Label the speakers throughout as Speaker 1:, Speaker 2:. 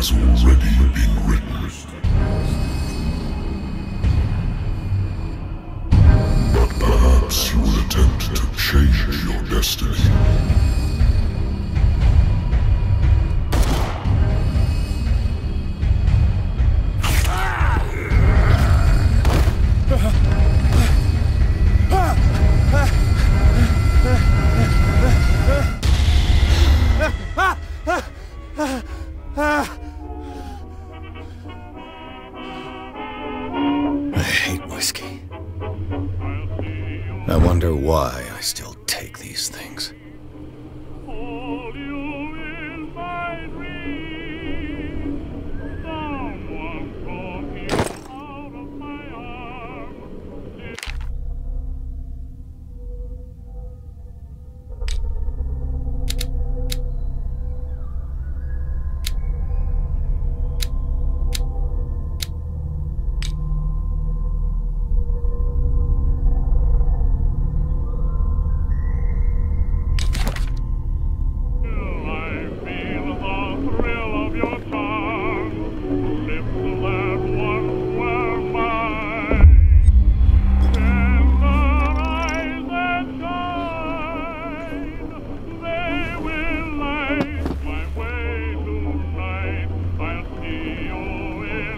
Speaker 1: has already been written. But perhaps you will attempt to change your destiny.
Speaker 2: I hate whiskey. I wonder why I still take these things.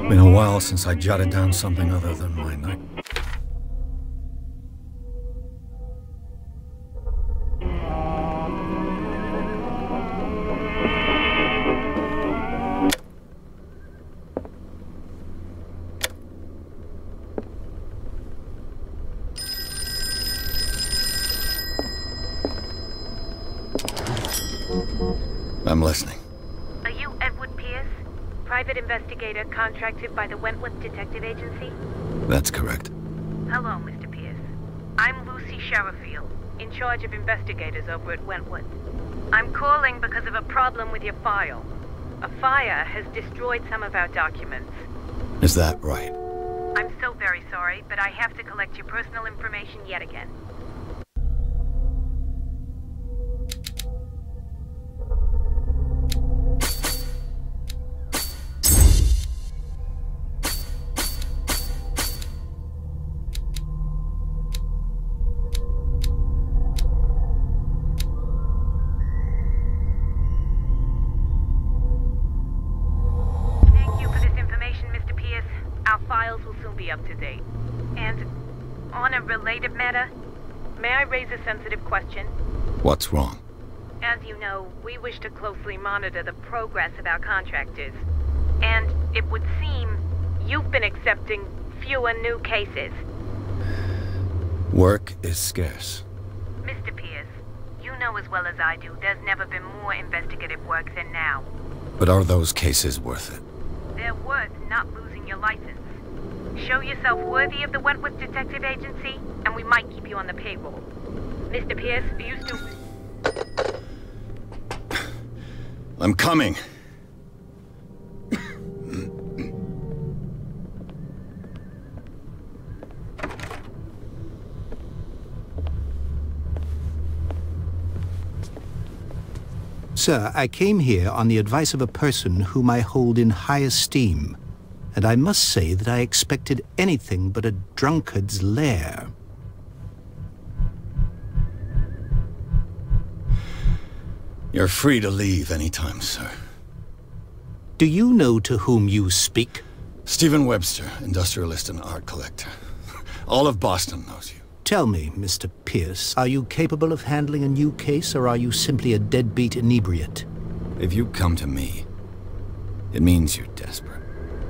Speaker 2: Been a while since I jotted down something other than my night. I'm listening.
Speaker 3: Are you Edward Pierce? Private investigator contracted by the Wentworth Detective Agency?
Speaker 2: That's correct.
Speaker 3: Hello, Mr. Pierce. I'm Lucy Sherifield, in charge of investigators over at Wentworth. I'm calling because of a problem with your file. A fire has destroyed some of our documents.
Speaker 2: Is that right?
Speaker 3: I'm so very sorry, but I have to collect your personal information yet again. Our files will soon be up to date. And on a related matter, may I raise a sensitive question?
Speaker 2: What's wrong?
Speaker 3: As you know, we wish to closely monitor the progress of our contractors. And it would seem you've been accepting fewer new cases.
Speaker 2: Work is scarce.
Speaker 3: Mr. Pierce, you know as well as I do, there's never been more investigative work than now.
Speaker 2: But are those cases worth it?
Speaker 3: They're worth not losing your license. Show yourself worthy of the Wentworth Detective Agency, and we might keep you on the payroll. Mr. Pierce, are you still...
Speaker 2: I'm coming.
Speaker 4: Sir, I came here on the advice of a person whom I hold in high esteem, and I must say that I expected anything but a drunkard's lair.
Speaker 2: You're free to leave anytime, sir.
Speaker 4: Do you know to whom you speak?
Speaker 2: Stephen Webster, industrialist and art collector. All of Boston knows you.
Speaker 4: Tell me, Mr. Pierce, are you capable of handling a new case, or are you simply a deadbeat inebriate?
Speaker 2: If you come to me, it means you're desperate.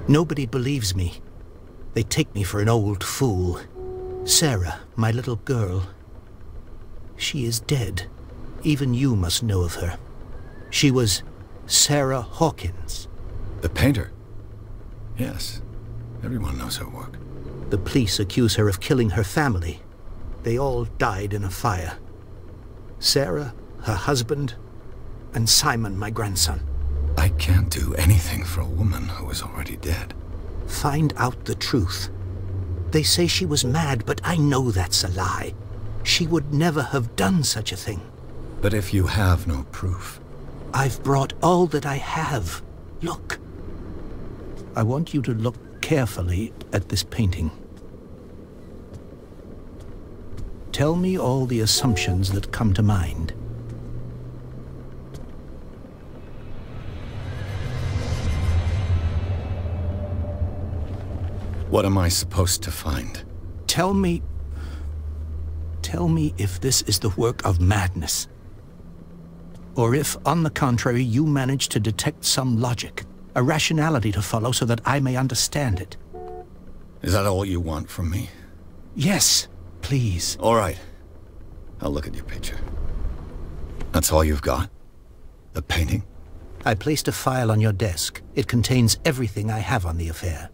Speaker 4: Nobody believes me. They take me for an old fool. Sarah, my little girl, she is dead. Even you must know of her. She was Sarah Hawkins.
Speaker 2: The painter? Yes. Everyone knows her work.
Speaker 4: The police accuse her of killing her family. They all died in a fire. Sarah, her husband, and Simon, my grandson.
Speaker 2: I can't do anything for a woman who is already dead.
Speaker 4: Find out the truth. They say she was mad, but I know that's a lie. She would never have done such a thing.
Speaker 2: But if you have no proof...
Speaker 4: I've brought all that I have. Look, I want you to look carefully at this painting. Tell me all the assumptions that come to mind.
Speaker 2: What am I supposed to find?
Speaker 4: Tell me if this is the work of madness. Or if, on the contrary, you manage to detect some logic, a rationality to follow so that I may understand it.
Speaker 2: Is that all you want from me?
Speaker 4: Yes, please.
Speaker 2: All right. I'll look at your picture. That's all you've got? The painting?
Speaker 4: I placed a file on your desk. It contains everything I have on the affair.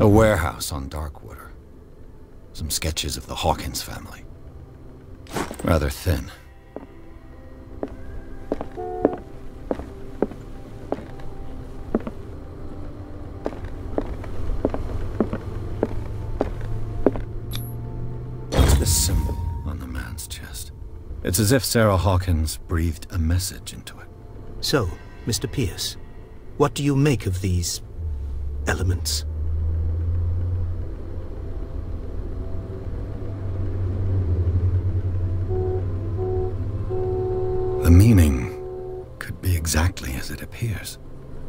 Speaker 2: A warehouse on Darkwater. Some sketches of the Hawkins family. Rather thin. What's this symbol on the man's chest? It's as if Sarah Hawkins breathed a message into it.
Speaker 4: So, Mr. Pierce, what do you make of these elements?
Speaker 2: The meaning could be exactly as it appears.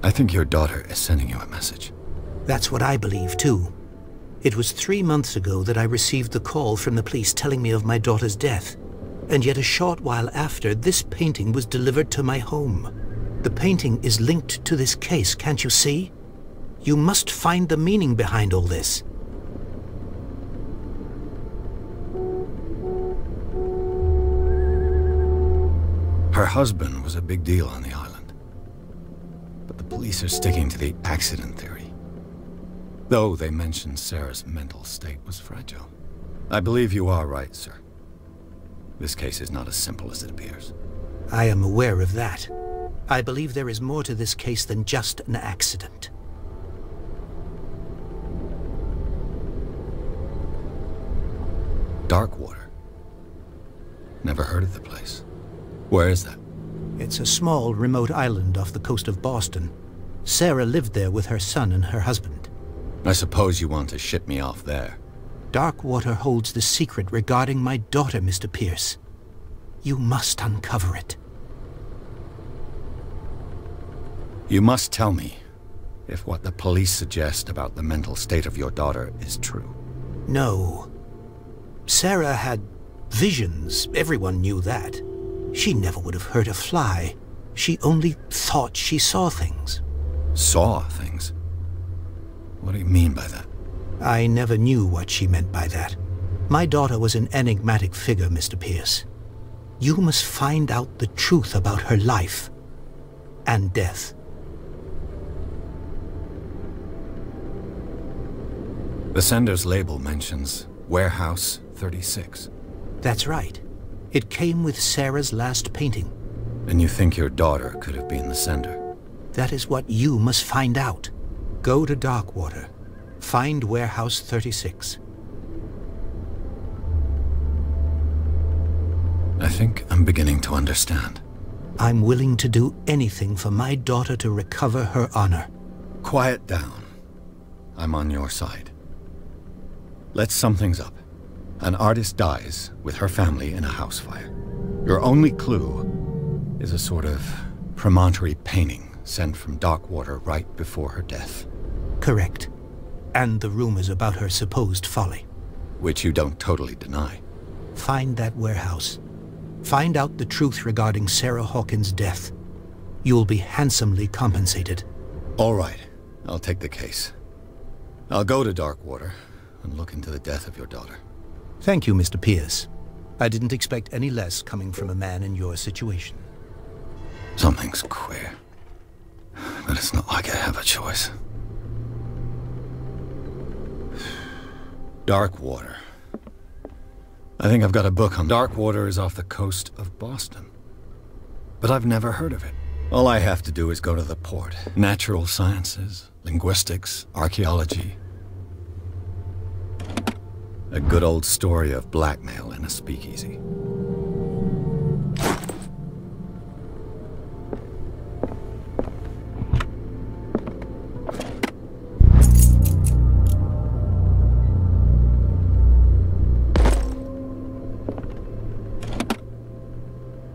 Speaker 2: I think your daughter is sending you a message.
Speaker 4: That's what I believe, too. It was 3 months ago that I received the call from the police telling me of my daughter's death. And yet a short while after, this painting was delivered to my home. The painting is linked to this case, can't you see? You must find the meaning behind all this.
Speaker 2: Her husband was a big deal on the island. But the police are sticking to the accident theory. Though they mentioned Sarah's mental state was fragile. I believe you are right, sir. This case is not as simple as it appears.
Speaker 4: I am aware of that. I believe there is more to this case than just an accident.
Speaker 2: Darkwater. Never heard of the place. Where is that?
Speaker 4: It's a small, remote island off the coast of Boston. Sarah lived there with her son and her husband.
Speaker 2: I suppose you want to ship me off there.
Speaker 4: Darkwater holds the secret regarding my daughter, Mr. Pierce. You must uncover it.
Speaker 2: You must tell me if what the police suggest about the mental state of your daughter is true.
Speaker 4: No. Sarah had visions. Everyone knew that. She never would have hurt a fly. She only thought she saw things.
Speaker 2: Saw things? What do you mean by that?
Speaker 4: I never knew what she meant by that. My daughter was an enigmatic figure, Mr. Pierce. You must find out the truth about her life and death.
Speaker 2: The sender's label mentions Warehouse 36.
Speaker 4: That's right. It came with Sarah's last painting.
Speaker 2: And you think your daughter could have been the sender?
Speaker 4: That is what you must find out. Go to Darkwater. Find Warehouse 36.
Speaker 2: I think I'm beginning to understand.
Speaker 4: I'm willing to do anything for my daughter to recover her honor.
Speaker 2: Quiet down. I'm on your side. Let's sum things up. An artist dies with her family in a house fire. Your only clue is a sort of promontory painting sent from Darkwater right before her death.
Speaker 4: Correct. And the rumors about her supposed folly.
Speaker 2: Which you don't totally deny.
Speaker 4: Find that warehouse. Find out the truth regarding Sarah Hawkins' death. You'll be handsomely compensated.
Speaker 2: All right. I'll take the case. I'll go to Darkwater and look into the death of your daughter.
Speaker 4: Thank you, Mr. Pierce. I didn't expect any less coming from a man in your situation.
Speaker 2: Something's queer. But it's not like I have a choice. Darkwater. I think I've got a book on Darkwater is off the coast of Boston. But I've never heard of it. All I have to do is go to the port. Natural sciences, linguistics, archaeology. A good old story of blackmail in a speakeasy.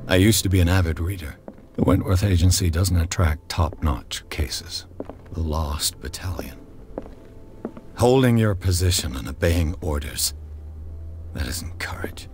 Speaker 2: I used to be an avid reader. The Wentworth Agency doesn't attract top-notch cases. The Lost Battalion. Holding your position and obeying orders. That isn't courage.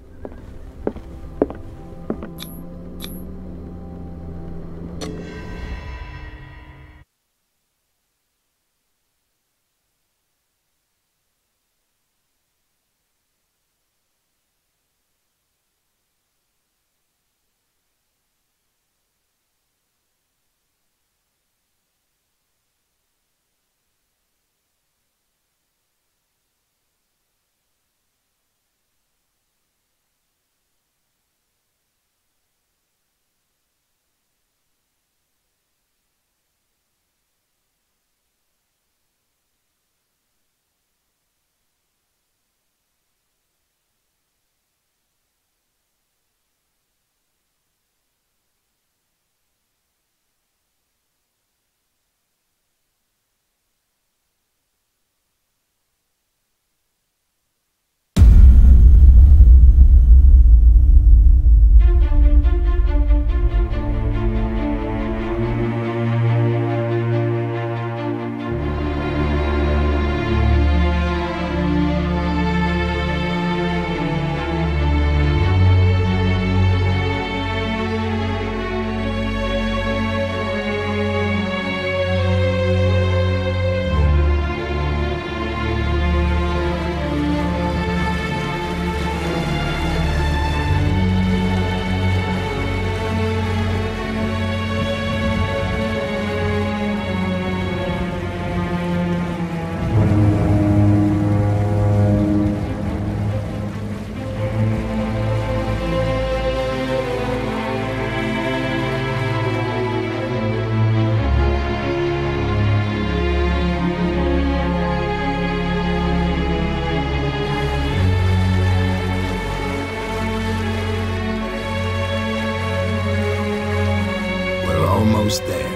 Speaker 5: Almost there.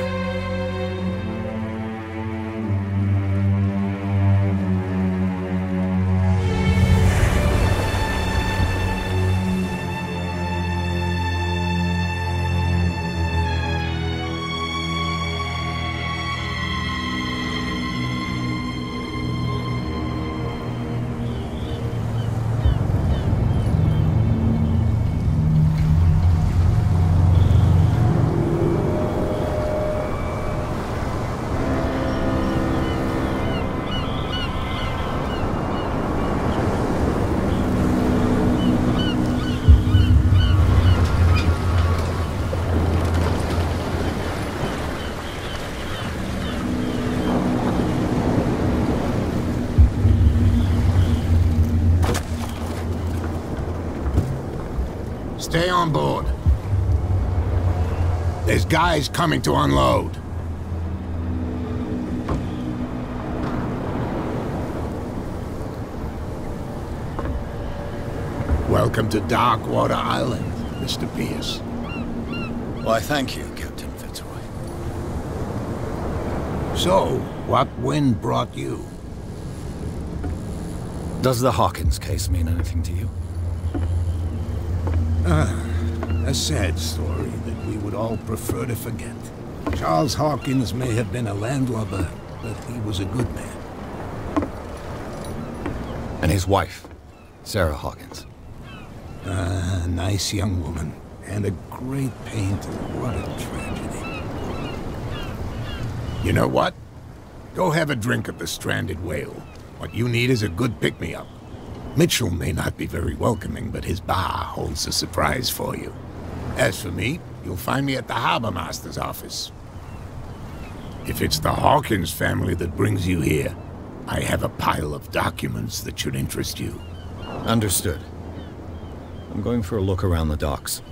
Speaker 5: Stay on board. There's guys coming to unload. Welcome to Darkwater Island, Mr. Pierce.
Speaker 2: Why, thank you, Captain Fitzroy.
Speaker 5: So, what wind brought you?
Speaker 2: Does the Hawkins case mean anything to you?
Speaker 5: A sad story that we would all prefer to forget. Charles Hawkins may have been a landlubber, but he was a good man.
Speaker 2: And his wife, Sarah Hawkins.
Speaker 5: A nice young woman, and a great painter. What a tragedy. You know what? Go have a drink at the Stranded Whale. What you need is a good pick-me-up. Mitchell may not be very welcoming, but his bar holds a surprise for you. As for me, you'll find me at the Harbor Master's office. If it's the Hawkins family that brings you here, I have a pile of documents that should interest you.
Speaker 2: Understood. I'm going for a look around the docks.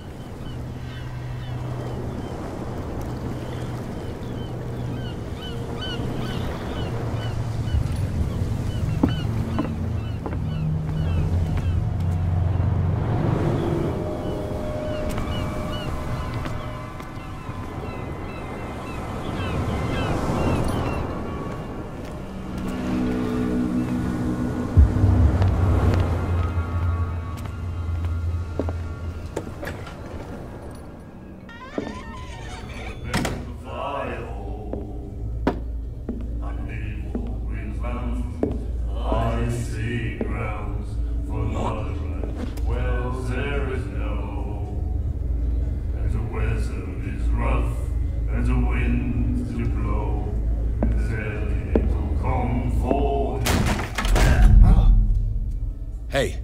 Speaker 2: Hey,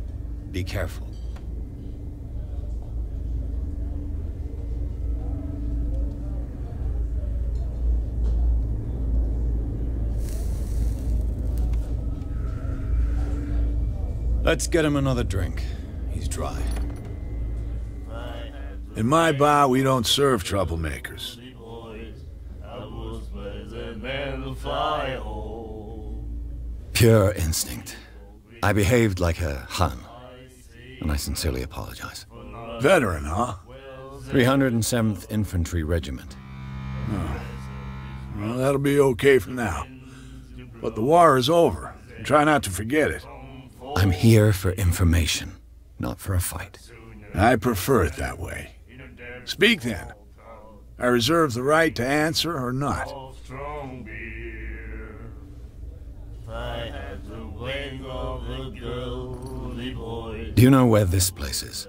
Speaker 2: be careful. Let's get him another drink. He's dry.
Speaker 6: In my bar, we don't serve troublemakers.
Speaker 2: Pure instinct. I behaved like a Hun, and I sincerely apologize.
Speaker 6: Veteran, huh?
Speaker 2: 307th Infantry Regiment.
Speaker 6: Well, that'll be okay for now. But the war is over. Try not to forget it.
Speaker 2: I'm here for information, not for a fight.
Speaker 6: I prefer it that way. Speak then. I reserve the right to answer or not.
Speaker 2: Do you know where this place is?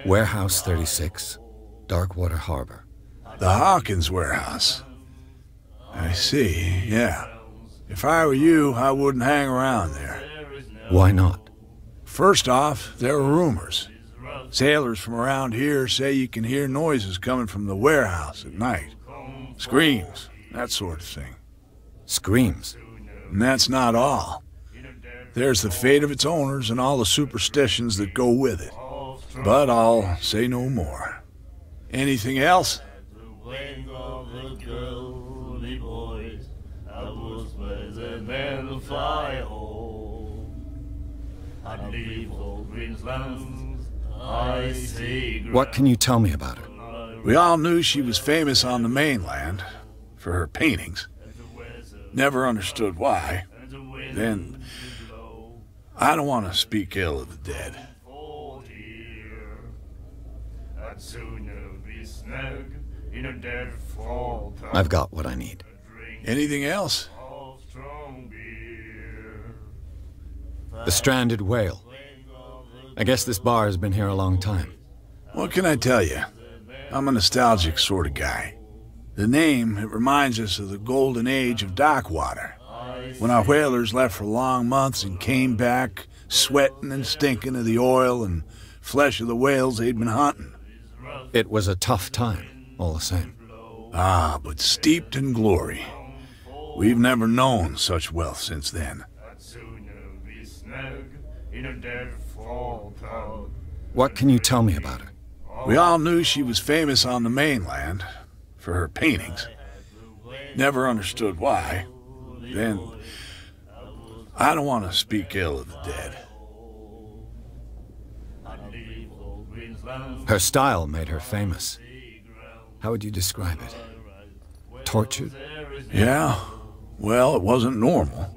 Speaker 2: Warehouse 36, Darkwater Harbor.
Speaker 6: The Hawkins warehouse. I see, yeah. If I were you, I wouldn't hang around there.
Speaker 2: Why not?
Speaker 6: First off, there are rumors. Sailors from around here say you can hear noises coming from the warehouse at night. Screams, that sort of thing.
Speaker 2: Screams?
Speaker 6: And that's not all. There's the fate of its owners and all the superstitions that go with it. But I'll say no more. Anything else?
Speaker 2: What can you tell me about her?
Speaker 6: We all knew she was famous on the mainland for her paintings. Never understood why. Then, I don't want to speak ill of the dead.
Speaker 2: I've got what I need.
Speaker 6: Anything else?
Speaker 2: The stranded whale. I guess this bar has been here a long time.
Speaker 6: What can I tell you? I'm a nostalgic sort of guy. The name, it reminds us of the golden age of dockwater, when our whalers left for long months and came back sweating and stinking of the oil and flesh of the whales they'd been hunting.
Speaker 2: It was a tough time, all the same.
Speaker 6: Ah, but steeped in glory. We've never known such wealth since then.
Speaker 2: What can you tell me about her?
Speaker 6: We all knew she was famous on the mainland for her paintings. Never understood why. Then, I don't want to speak ill of the dead.
Speaker 2: Her style made her famous. How would you describe it? Tortured?
Speaker 6: Yeah, well, it wasn't normal.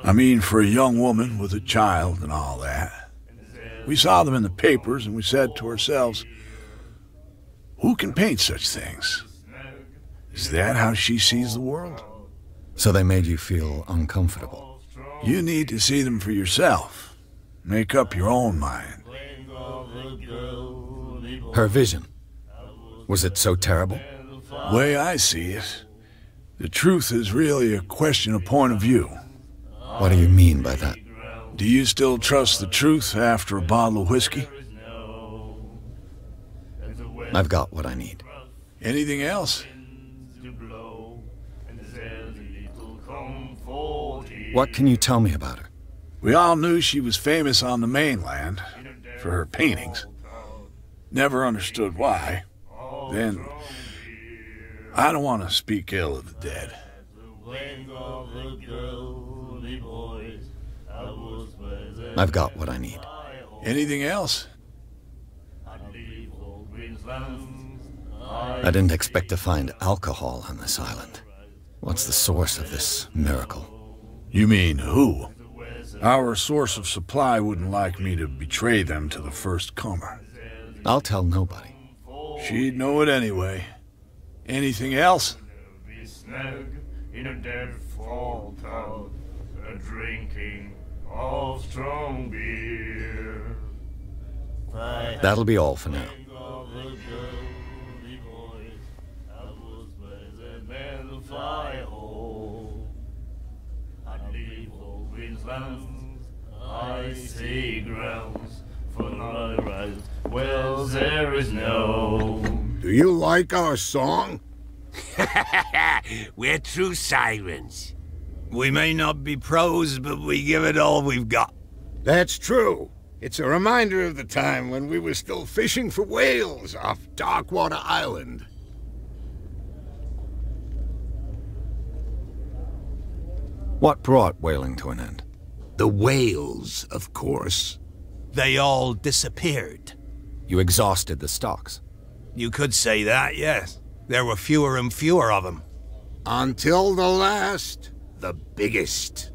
Speaker 6: I mean, for a young woman with a child and all that. We saw them in the papers and we said to ourselves, who can paint such things? Is that how she sees the world?
Speaker 2: So they made you feel uncomfortable?
Speaker 6: You need to see them for yourself. Make up your own mind.
Speaker 2: Her vision. Was it so terrible?
Speaker 6: The way I see it, the truth is really a question of point of view.
Speaker 2: What do you mean by that?
Speaker 6: Do you still trust the truth after a bottle of whiskey?
Speaker 2: I've got what I need.
Speaker 6: Anything else?
Speaker 2: What can you tell me about her?
Speaker 6: We all knew she was famous on the mainland for her paintings. Never understood why. Then, I don't want to speak ill of the dead.
Speaker 2: I've got what I need.
Speaker 6: Anything else?
Speaker 2: I didn't expect to find alcohol on this island. What's the source of this miracle?
Speaker 6: You mean who? Our source of supply wouldn't like me to betray them to the first comer.
Speaker 2: I'll tell nobody.
Speaker 6: She'd know it anyway. Anything else?
Speaker 2: That'll be all for now.
Speaker 7: I see grounds for my rise. Well, there is no.
Speaker 5: Do you like our song?
Speaker 8: We're true sirens.
Speaker 9: We may not be pros, but we give it all we've got.
Speaker 5: That's true. It's a reminder of the time when we were still fishing for whales off Darkwater Island.
Speaker 2: What brought whaling to an end?
Speaker 5: The whales, of course.
Speaker 9: They all disappeared.
Speaker 2: You exhausted the stocks.
Speaker 9: You could say that, yes. There were fewer and fewer of them.
Speaker 5: Until the last, the biggest.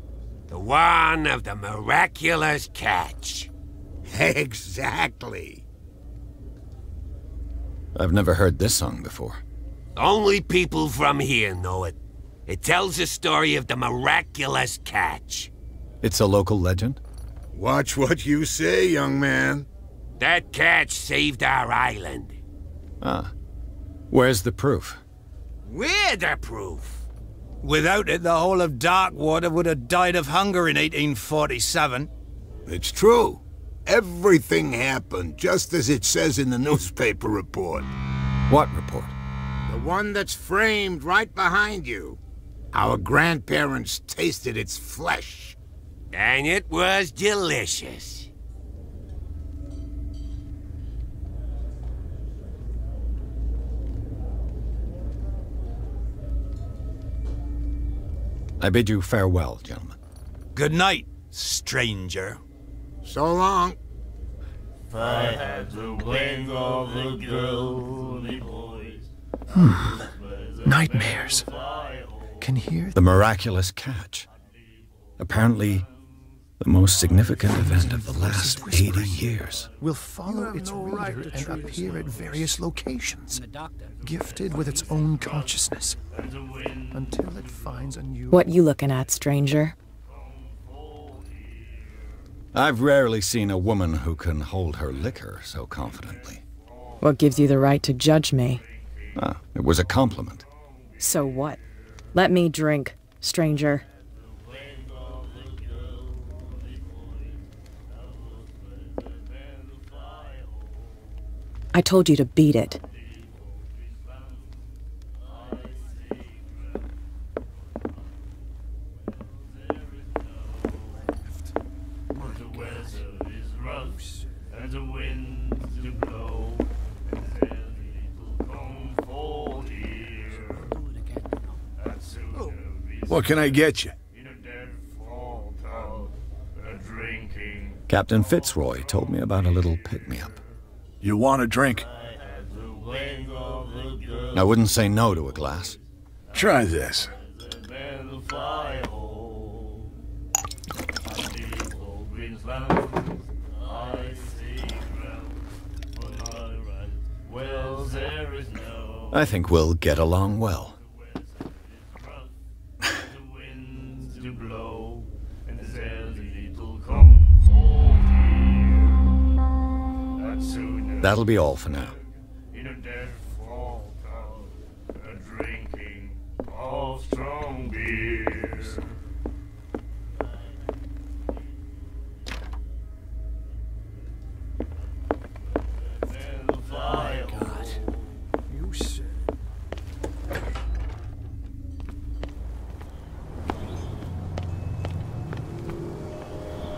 Speaker 8: The one of the miraculous catch.
Speaker 5: Exactly.
Speaker 2: I've never heard this song before.
Speaker 8: Only people from here know it. It tells the story of the miraculous catch.
Speaker 2: It's a local legend?
Speaker 5: Watch what you say, young man.
Speaker 8: That catch saved our island.
Speaker 2: Ah. Where's the proof?
Speaker 8: We're the proof.
Speaker 9: Without it, the whole of Darkwater would have died of hunger in 1847.
Speaker 5: It's true. Everything happened just as it says in the newspaper report.
Speaker 2: What report?
Speaker 5: The one that's framed right behind you. Our grandparents tasted its flesh.
Speaker 8: And it was delicious.
Speaker 2: I bid you farewell, gentlemen.
Speaker 9: Good night, stranger.
Speaker 5: So long.
Speaker 7: If I had the wings of the girly boys.
Speaker 10: Nightmares. Can hear
Speaker 2: The miraculous catch. Apparently, the most significant event of the last 80 years.
Speaker 10: will follow its reader and appear at various locations, gifted with its own consciousness, until it finds a new...
Speaker 3: What you looking at, stranger?
Speaker 2: I've rarely seen a woman who can hold her liquor so confidently.
Speaker 3: What gives you the right to judge me?
Speaker 2: Ah, it was a compliment.
Speaker 3: So what? Let me drink, stranger. I told you to beat it.
Speaker 7: And the winds do blow, and then it'll come for here. And soon
Speaker 6: What can I get you?
Speaker 7: in a dead fall town, a drinking.
Speaker 2: Captain Fitzroy told me about a little pick-me-up.
Speaker 6: You want a drink?
Speaker 7: I had the wing of the girl
Speaker 2: I wouldn't say no to a glass.
Speaker 6: Try this.
Speaker 7: and the fly hole. I see old Greensland, I see ground for my right. Well, there is no.
Speaker 2: I think we'll get along well.
Speaker 7: The winds do blow, and there's a little comfort here. And soon
Speaker 2: That'll be all for now.
Speaker 7: in a dead fall town, a drinking of strong beer. And the fly
Speaker 10: You said...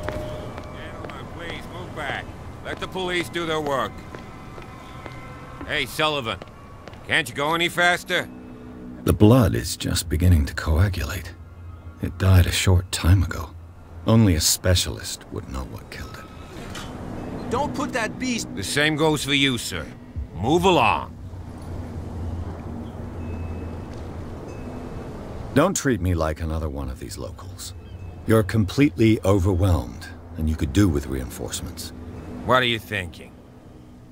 Speaker 8: Gentlemen, please move back. Let the police do their work. Hey, Sullivan. Can't you go any faster?
Speaker 2: The blood is just beginning to coagulate. It died a short time ago. Only a specialist would know what killed it.
Speaker 9: Don't put that beast...
Speaker 8: The same goes for you, sir. Move along.
Speaker 2: Don't treat me like another one of these locals. You're completely overwhelmed, and you could do with reinforcements.
Speaker 8: What are you thinking?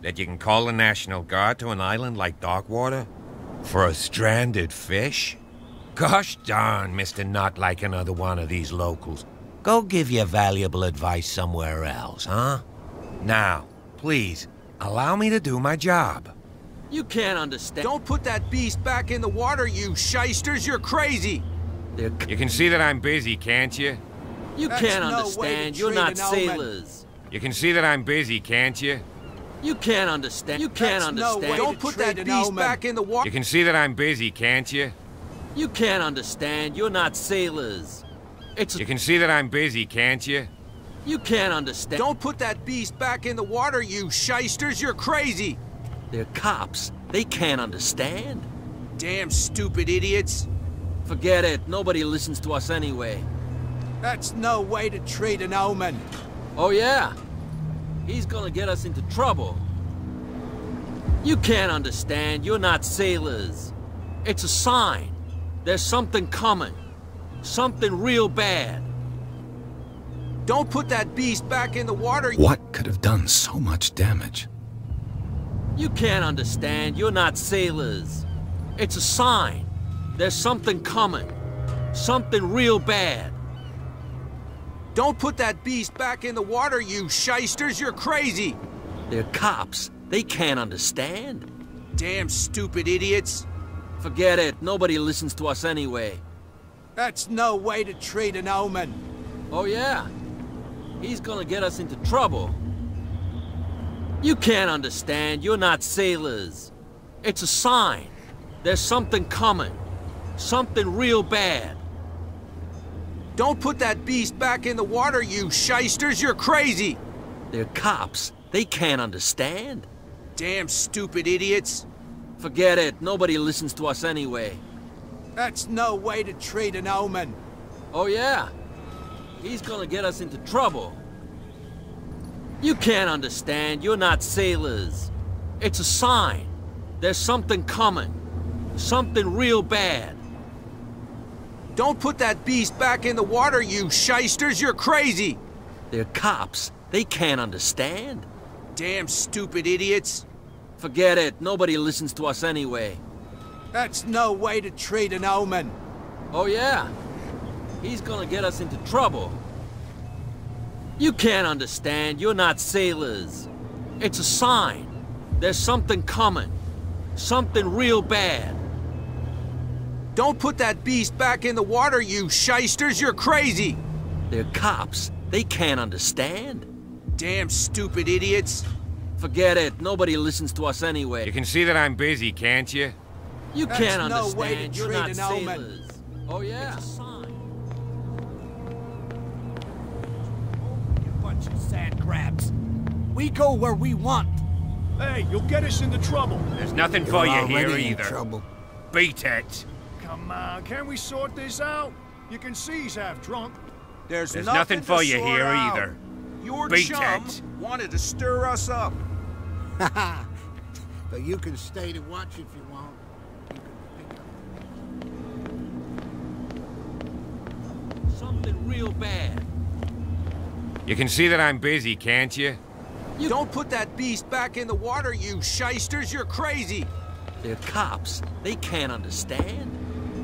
Speaker 8: That you can call the National Guard to an island like Darkwater? For a stranded fish? Gosh darn, Mr. Not like another one of these locals. Go give your valuable advice somewhere else, huh? Now, please, allow me to do my job.
Speaker 11: You can't understand.
Speaker 9: Don't put that beast back in the water, you shysters! You're crazy!
Speaker 8: You can see that I'm busy, can't you?
Speaker 11: You
Speaker 9: That's
Speaker 11: can't
Speaker 9: no way to
Speaker 11: understand. You're
Speaker 9: treat
Speaker 11: not
Speaker 9: an omen.
Speaker 11: sailors.
Speaker 8: You can see that I'm busy, can't you?
Speaker 11: You can't understand. You can't
Speaker 9: That's no
Speaker 11: understand.
Speaker 9: way
Speaker 11: Don't
Speaker 9: to
Speaker 11: put
Speaker 9: treat
Speaker 11: that
Speaker 9: an
Speaker 11: beast
Speaker 9: omen.
Speaker 11: back in the water.
Speaker 8: You can see that I'm busy, can't you?
Speaker 11: You can't understand. You're not sailors. It's
Speaker 8: You can see that I'm busy, can't you?
Speaker 11: You can't understand.
Speaker 12: Don't put that beast back in the water, you shysters. You're crazy.
Speaker 11: They're cops. They can't understand.
Speaker 12: Damn stupid idiots.
Speaker 11: Forget it. Nobody listens to us anyway.
Speaker 9: That's no way to treat an omen.
Speaker 11: Oh, yeah? He's gonna get us into trouble. You can't understand. You're not sailors. It's a sign. There's something coming. Something real bad.
Speaker 12: Don't put that beast back in the water.
Speaker 2: What could have done so much damage?
Speaker 11: You can't understand. You're not sailors. It's a sign. There's something coming. Something real bad.
Speaker 12: Don't put that beast back in the water, you shysters. You're crazy.
Speaker 11: They're cops. They can't understand.
Speaker 12: Damn stupid idiots.
Speaker 11: Forget it. Nobody listens to us anyway.
Speaker 9: That's no way to treat an omen.
Speaker 11: Oh, yeah? He's gonna get us into trouble. You can't understand. You're not sailors. It's a sign. There's something coming. Something real bad.
Speaker 12: Don't put that beast back in the water, you shysters. You're crazy.
Speaker 11: They're cops. They can't understand.
Speaker 12: Damn stupid idiots.
Speaker 11: Forget it. Nobody listens to us anyway.
Speaker 9: That's no way to treat an omen.
Speaker 11: Oh, yeah? He's gonna get us into trouble. You can't understand. You're not sailors. It's a sign. There's something coming. Something real bad.
Speaker 12: Don't put that beast back in the water, you shysters. You're crazy.
Speaker 11: They're cops. They can't understand.
Speaker 12: Damn stupid idiots.
Speaker 11: Forget it. Nobody listens to us anyway.
Speaker 9: That's no way to treat an omen.
Speaker 11: Oh, yeah? He's gonna get us into trouble. You can't understand. You're not sailors. It's a sign. There's something coming. Something real bad.
Speaker 12: Don't put that beast back in the water, you shysters. You're crazy.
Speaker 11: They're cops. They can't understand.
Speaker 12: Damn stupid idiots.
Speaker 11: Forget it. Nobody listens to us anyway.
Speaker 8: You can see that I'm busy, can't you?
Speaker 11: You
Speaker 9: That's
Speaker 11: can't
Speaker 9: no
Speaker 11: understand.
Speaker 9: way to
Speaker 11: You're
Speaker 9: treat
Speaker 11: not
Speaker 9: an omen.
Speaker 11: sailors. Oh, yeah? It's a sign.
Speaker 13: You bunch of sand crabs. We go where we want.
Speaker 14: Hey, you'll get us into trouble.
Speaker 8: There's nothing for you here
Speaker 4: already in
Speaker 8: either.
Speaker 4: trouble.
Speaker 8: Beat it.
Speaker 14: Come on, can't we sort this out? You can see he's half drunk.
Speaker 12: There's
Speaker 8: nothing for you
Speaker 12: sort
Speaker 8: here
Speaker 12: out.
Speaker 8: either.
Speaker 12: Your
Speaker 8: Beat
Speaker 12: chum
Speaker 8: it.
Speaker 12: wanted to stir us up.
Speaker 4: But you can stay to watch if you want.
Speaker 11: Something real bad.
Speaker 8: You can see that I'm busy, can't you?
Speaker 12: Don't put that beast back in the water, you shysters. You're crazy.
Speaker 11: They're cops. They can't understand.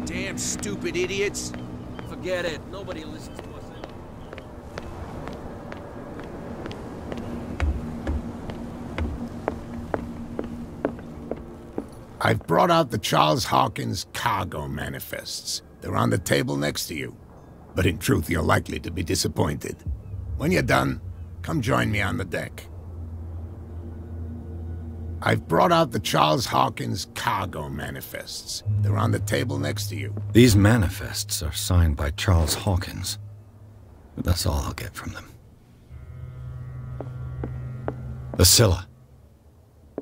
Speaker 12: Damn stupid idiots.
Speaker 11: Forget it. Nobody listens to us anyway.
Speaker 5: I've brought out the Charles Hawkins cargo manifests. They're on the table next to you. But in truth, you're likely to be disappointed. When you're done, come join me on the deck. I've brought out the Charles Hawkins cargo manifests. They're on the table next to you.
Speaker 2: These manifests are signed by Charles Hawkins. But that's all I'll get from them. The Scylla.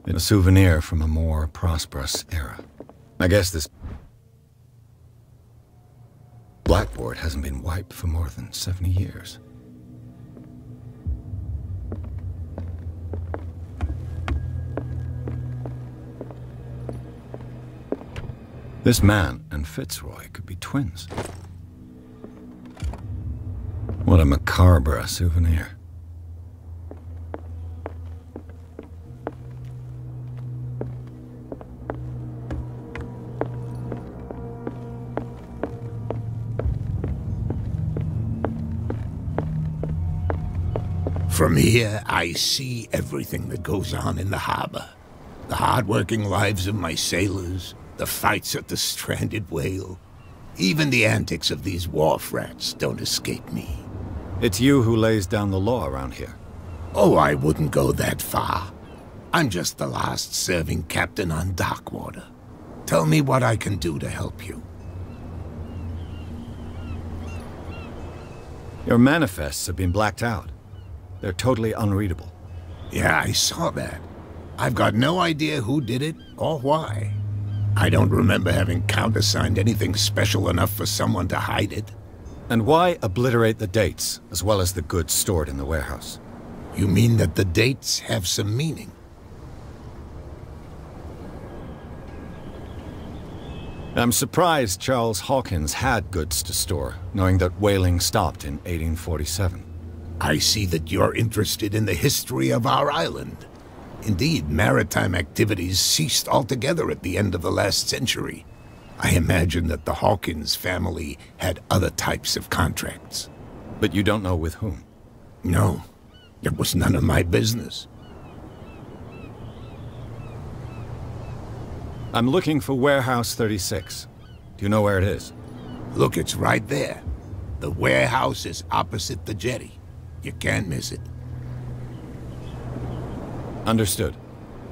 Speaker 2: A souvenir from a more prosperous era. I guess this blackboard hasn't been wiped for more than 70 years. This man and Fitzroy could be twins. What a macabre souvenir.
Speaker 5: From here, I see everything that goes on in the harbor. The hard-working lives of my sailors, the fights at the stranded whale. Even the antics of these wharf rats don't escape me.
Speaker 2: It's you who lays down the law around here.
Speaker 5: Oh, I wouldn't go that far. I'm just the last serving captain on Darkwater. Tell me what I can do to help you.
Speaker 2: Your manifests have been blacked out. They're totally unreadable.
Speaker 5: Yeah, I saw that. I've got no idea who did it or why. I don't remember having countersigned anything special enough for someone to hide it.
Speaker 2: And why obliterate the dates, as well as the goods stored in the warehouse?
Speaker 5: You mean that the dates have some meaning?
Speaker 2: I'm surprised Charles Hawkins had goods to store, knowing that whaling stopped in 1847.
Speaker 5: I see that you're interested in the history of our island. Indeed, maritime activities ceased altogether at the end of the last century. I imagine that the Hawkins family had other types of contracts.
Speaker 2: But you don't know with whom?
Speaker 5: No, it was none of my business.
Speaker 2: I'm looking for Warehouse 36. Do you know where it is?
Speaker 5: Look, it's right there. The warehouse is opposite the jetty. You can't miss it.
Speaker 2: Understood.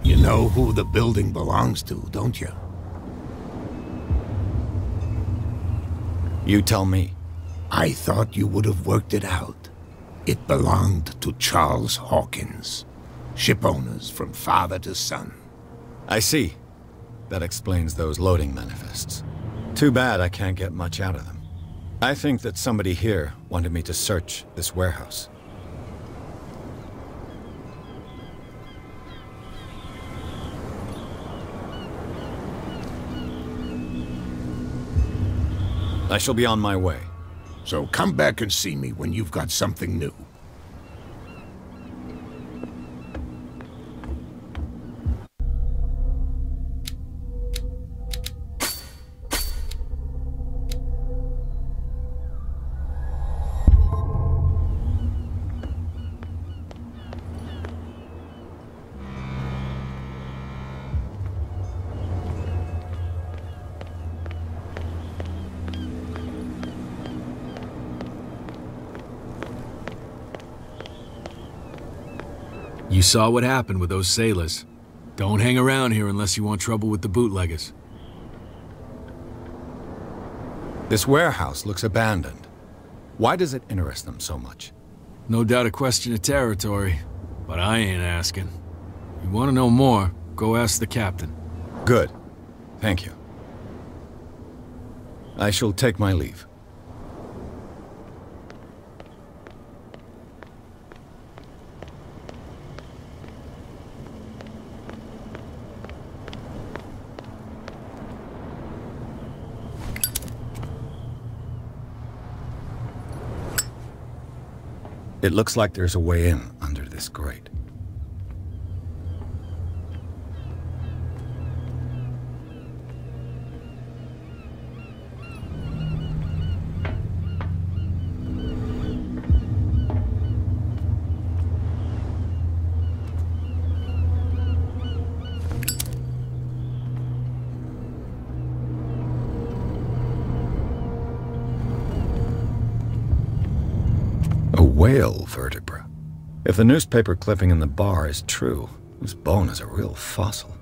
Speaker 5: You know who the building belongs to, don't you?
Speaker 2: You tell me.
Speaker 5: I thought you would have worked it out. It belonged to Charles Hawkins. Ship owners from father to son.
Speaker 2: I see. That explains those loading manifests. Too bad I can't get much out of them. I think that somebody here wanted me to search this warehouse. I shall be on my way.
Speaker 5: So come back and see me when you've got something new.
Speaker 15: You saw what happened with those sailors. Don't hang around here unless you want trouble with the bootleggers.
Speaker 2: This warehouse looks abandoned. Why does it interest them so much?
Speaker 15: No doubt a question of territory, but I ain't asking. You want to know more, go ask the captain.
Speaker 2: Good. Thank you. I shall take my leave. It looks like there's a way in under this grate. A whale vertebra. If the newspaper clipping in the bar is true, this bone is a real fossil.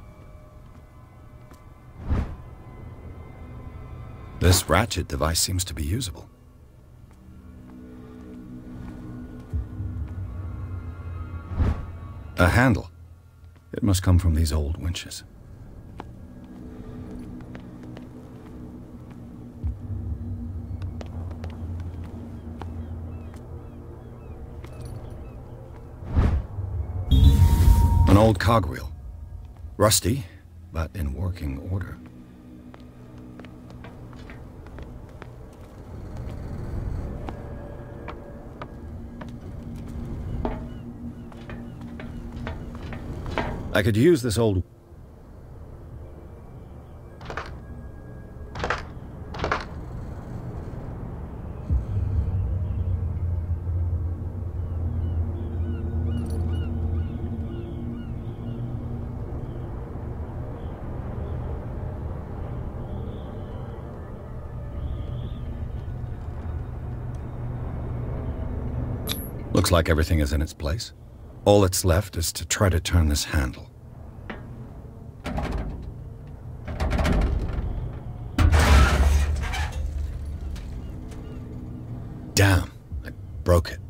Speaker 2: This ratchet device seems to be usable. A handle. It must come from these old winches. An old cogwheel. Rusty, but in working order. I could use this old... Looks like everything is in its place. All that's left is to try to turn this handle. Damn, I broke it.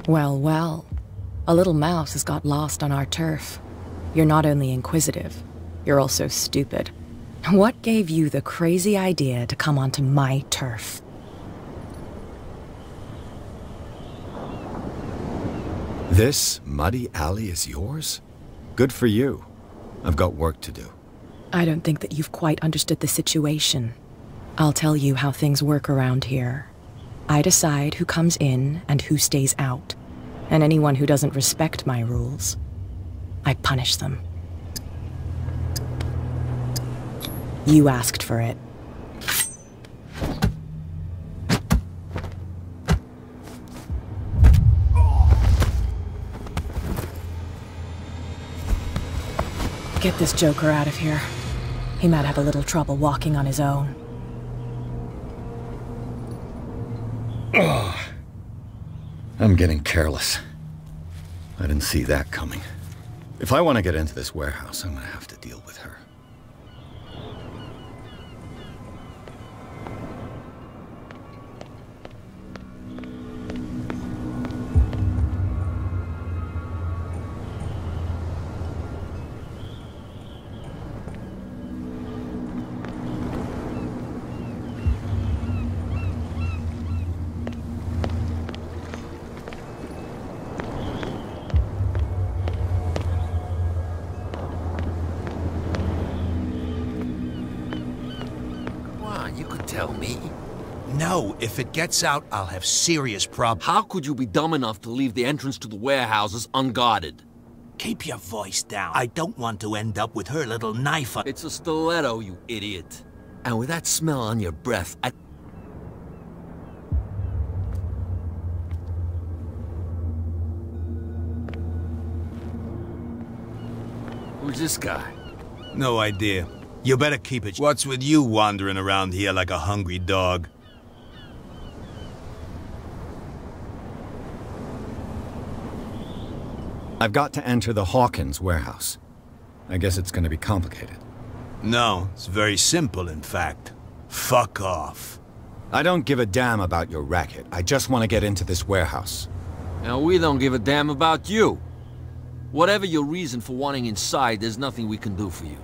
Speaker 16: Well, well. A little mouse has got lost on our turf. You're not only inquisitive, you're also stupid. What gave you the crazy idea to come onto my turf?
Speaker 2: This muddy alley is yours? Good for you. I've got work to do.
Speaker 16: I don't think that you've quite understood the situation. I'll tell you how things work around here. I decide who comes in and who stays out. And anyone who doesn't respect my rules, I punish them. You asked for it. Get this joker out of here. He might have a little trouble walking on his own.
Speaker 2: Ugh. I'm getting careless. I didn't see that coming. If I want to get into this warehouse, I'm going to have to deal with her.
Speaker 12: No, if it gets out, I'll have serious problems.
Speaker 11: How could you be dumb enough to leave the entrance to the warehouses unguarded?
Speaker 4: Keep your voice down. I don't want to end up with her little knife on...
Speaker 11: It's a stiletto, you idiot. And with that smell on your breath, Who's this guy?
Speaker 12: No idea. You better keep it. What's with you wandering around here like a hungry dog?
Speaker 2: I've got to enter the Hawkins warehouse. I guess it's going to be complicated.
Speaker 12: No, it's very simple, in fact. Fuck off.
Speaker 2: I don't give a damn about your racket. I just want to get into this warehouse.
Speaker 11: Now, we don't give a damn about you. Whatever your reason for wanting inside, there's nothing we can do for you.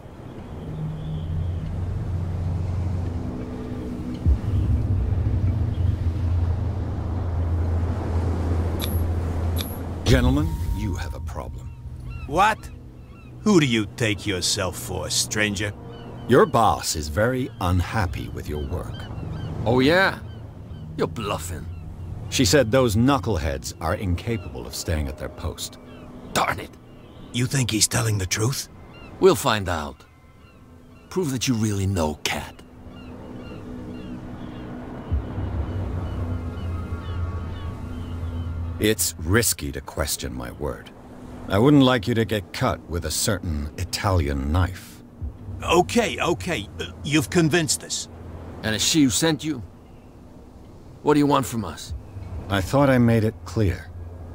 Speaker 2: Gentlemen, you have a problem.
Speaker 12: What? Who do you take yourself for, stranger?
Speaker 2: Your boss is very unhappy with your work.
Speaker 11: Oh yeah? You're bluffing.
Speaker 2: She said those knuckleheads are incapable of staying at their post.
Speaker 11: Darn it!
Speaker 12: You think he's telling the truth?
Speaker 11: We'll find out. Prove that you really know Cat.
Speaker 2: It's risky to question my word. I wouldn't like you to get cut with a certain Italian knife.
Speaker 9: Okay. You've convinced us.
Speaker 11: And it's she who sent you? What do you want from us?
Speaker 2: I thought I made it clear.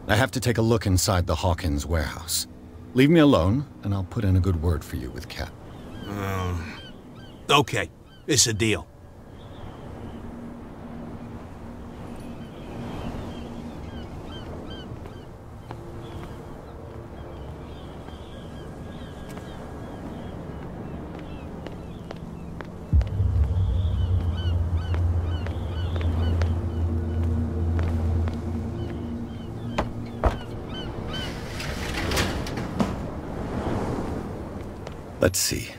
Speaker 2: I have to take a look inside the Hawkins warehouse. Leave me alone, and I'll put in a good word for you with Cat.
Speaker 9: Okay. It's a deal.
Speaker 2: Let's see.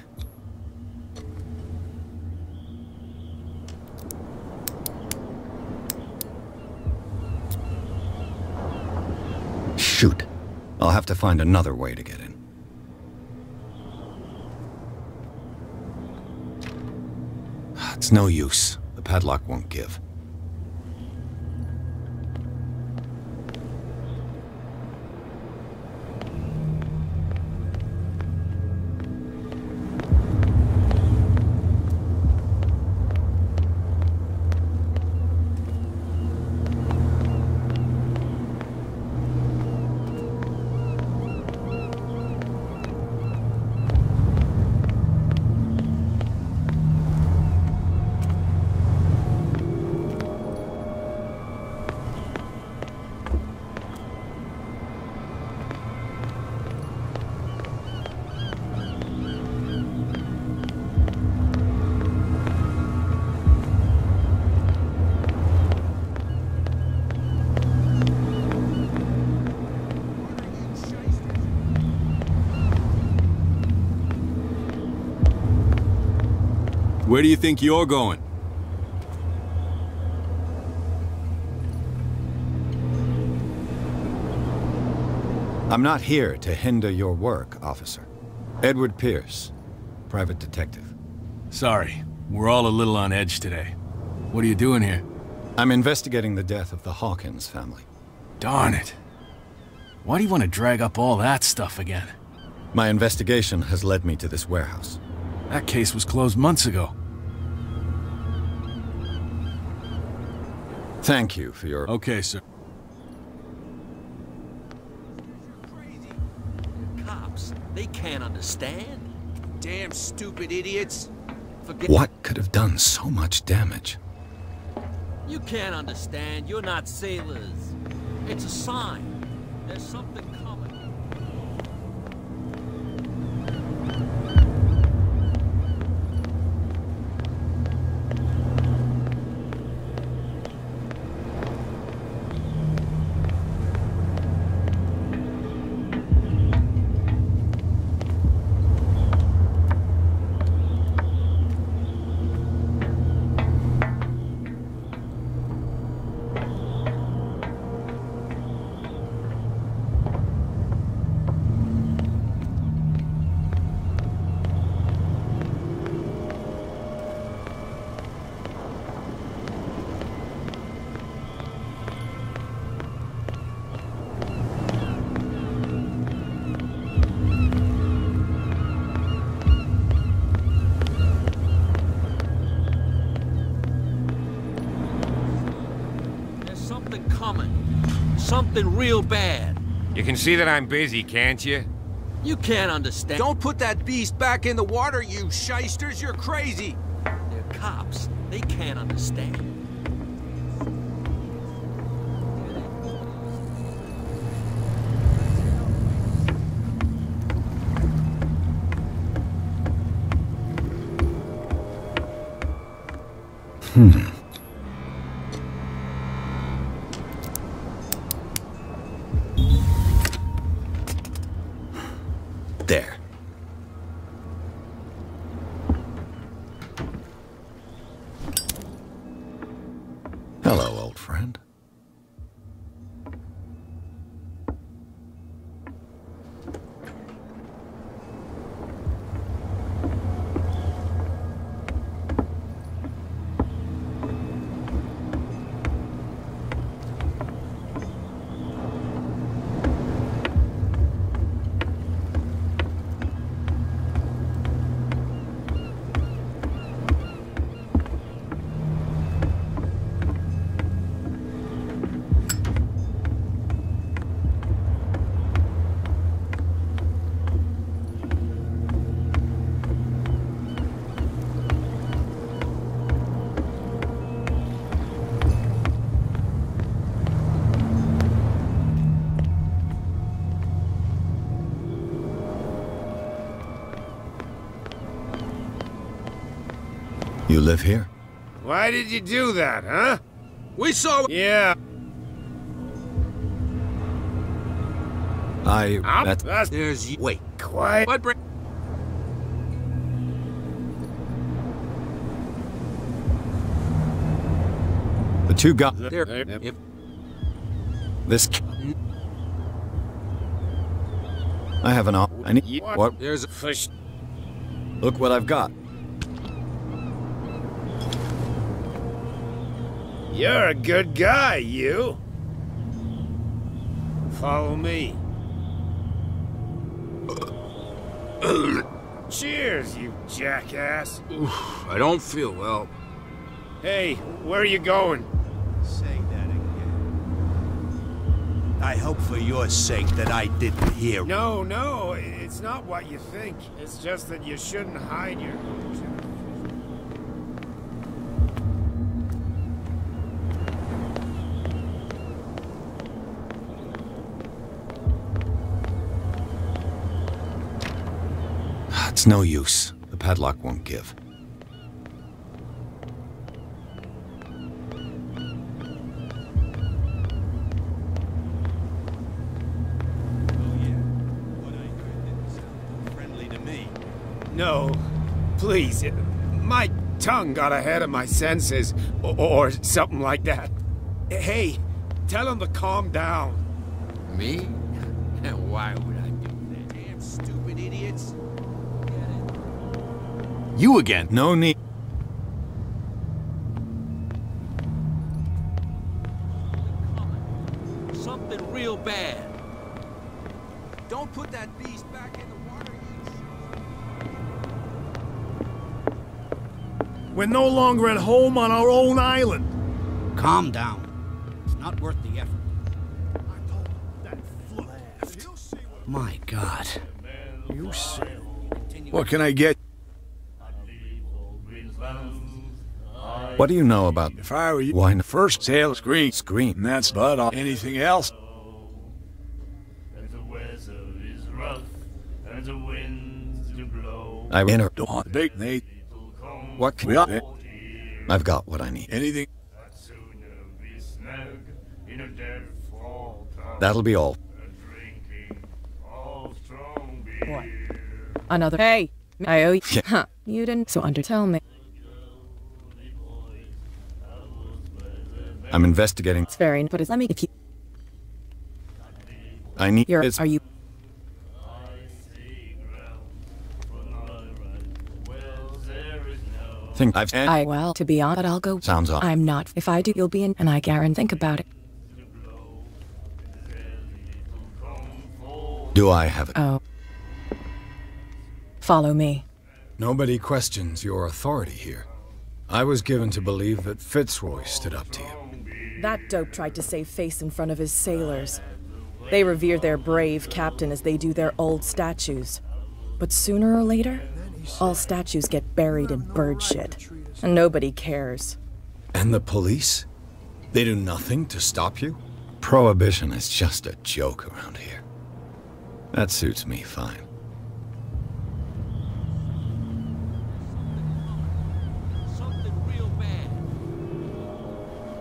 Speaker 2: Shoot. I'll have to find another way to get in. It's no use. The padlock won't give.
Speaker 15: Where do you think you're going?
Speaker 2: I'm not here to hinder your work, officer. Edward Pierce, private detective.
Speaker 15: Sorry, we're all a little on edge today. What are you doing here?
Speaker 2: I'm investigating the death of the Hawkins family.
Speaker 15: Darn it. Why do you want to drag up all that stuff again?
Speaker 2: My investigation has led me to this warehouse.
Speaker 15: That case was closed months ago.
Speaker 2: Thank you for your...
Speaker 15: Okay, sir.
Speaker 11: Cops, they can't understand.
Speaker 12: Damn stupid idiots.
Speaker 11: Forget...
Speaker 2: What could have done so much damage?
Speaker 11: You can't understand. You're not sailors. It's a sign. There's something coming. Something real bad.
Speaker 8: You can see that I'm busy, can't you?
Speaker 11: You can't understand.
Speaker 12: Don't put that beast back in the water, you shysters. You're crazy.
Speaker 11: They're cops. They can't understand.
Speaker 2: There. Hello, old friend. You live here?
Speaker 14: Why did you do that, huh?
Speaker 12: We saw...
Speaker 14: Yeah.
Speaker 2: That's...
Speaker 12: There's... Wait.
Speaker 14: Quiet.
Speaker 12: What bring...
Speaker 2: The two guys...
Speaker 12: There. If...
Speaker 2: This... I have an op... I need... What?
Speaker 12: There's a fish...
Speaker 2: Look what I've got.
Speaker 14: You're a good guy, you. Follow me. Cheers, you jackass.
Speaker 12: Oof, I don't feel well.
Speaker 14: Hey, where are you going?
Speaker 4: Say that again. I hope for your sake that I didn't hear.
Speaker 14: No, it's not what you think. It's just that you shouldn't hide your...
Speaker 2: It's no use. The padlock won't give.
Speaker 14: No, please. My tongue got ahead of my senses, or something like that. Hey, tell him to calm down.
Speaker 11: Me? Why would I do that?
Speaker 12: Damn stupid idiots.
Speaker 2: You again? No need.
Speaker 11: Something real bad.
Speaker 12: Don't put that beast back in the water, you...
Speaker 14: We're no longer at home on our own island.
Speaker 13: Calm down. It's not worth the effort. My God.
Speaker 14: You said.
Speaker 6: What can I get?
Speaker 2: What do you know about...
Speaker 6: If I were you,
Speaker 2: Why not?
Speaker 6: first sail screen.
Speaker 2: Screen.
Speaker 6: And that's but on anything else.
Speaker 2: I enter...
Speaker 6: On big Nate.
Speaker 2: What can...
Speaker 6: We are...
Speaker 2: I've got what I need.
Speaker 6: Anything...
Speaker 2: That'll be all.
Speaker 16: What? Another... Hey! I owe you... Huh. You didn't... So tell me.
Speaker 2: I'm investigating...
Speaker 16: It's very... But let me... If you...
Speaker 2: I need...
Speaker 16: Are you...
Speaker 2: Think I've...
Speaker 16: well, to be honest, but I'll go...
Speaker 2: Sounds off.
Speaker 16: I'm not. If I do, you'll be in... And I guarantee... Think about it.
Speaker 2: Do I have it?
Speaker 16: Oh. Follow me.
Speaker 2: Nobody questions your authority here. I was given to believe that Fitzroy stood up to you.
Speaker 16: That dope tried to save face in front of his sailors. They revere their brave captain as they do their old statues. But sooner or later, all statues get buried in bird shit. And nobody cares.
Speaker 2: And the police? They do nothing to stop you? Prohibition is just a joke around here. That suits me fine.
Speaker 11: Something real bad.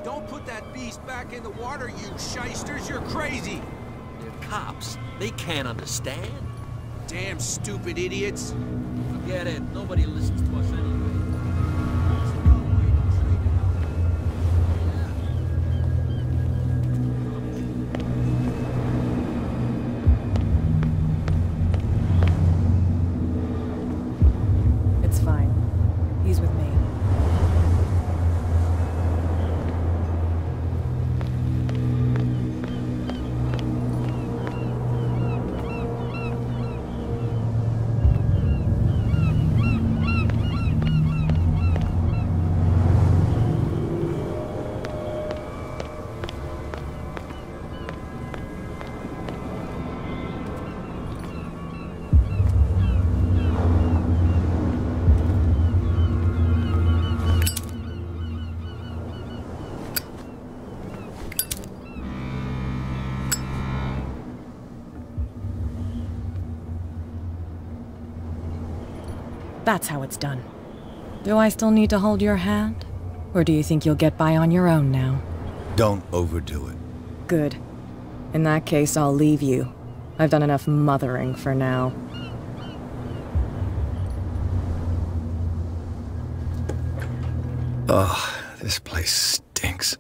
Speaker 12: Don't put that beast back in the water, you shysters. You're crazy.
Speaker 11: They're cops. They can't understand.
Speaker 12: Damn stupid idiots.
Speaker 11: Forget it. Nobody listens to us anyway.
Speaker 16: It's fine. He's with me. That's how it's done. Do I still need to hold your hand? Or do you think you'll get by on your own now?
Speaker 2: Don't overdo it.
Speaker 16: Good. In that case, I'll leave you. I've done enough mothering for now.
Speaker 2: Ugh, this place stinks.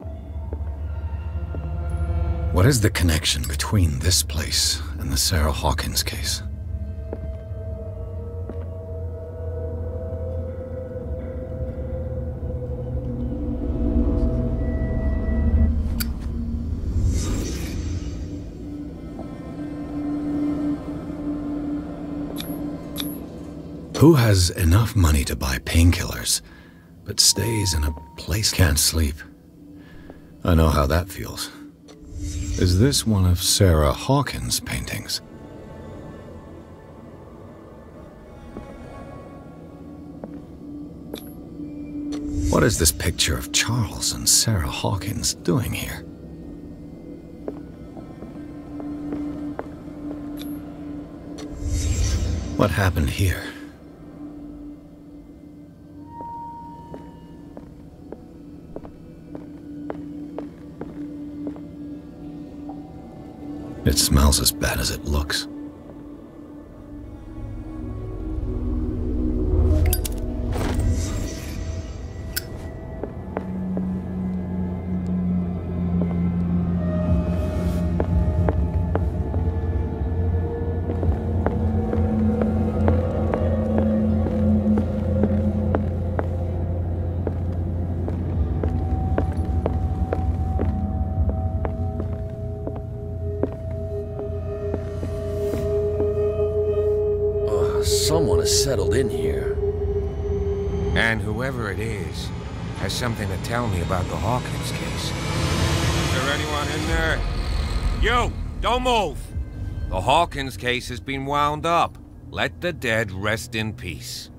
Speaker 2: What is the connection between this place and the Sarah Hawkins case? Who has enough money to buy painkillers, but stays in a place can't sleep? I know how that feels. Is this one of Sarah Hawkins' paintings? What is this picture of Charles and Sarah Hawkins doing here? What happened here? It smells as bad as it looks.
Speaker 11: Someone has settled in here.
Speaker 8: And whoever it is has something to tell me about the Hawkins case. Is there anyone in there? You! Don't move! The Hawkins case has been wound up. Let the dead rest in peace.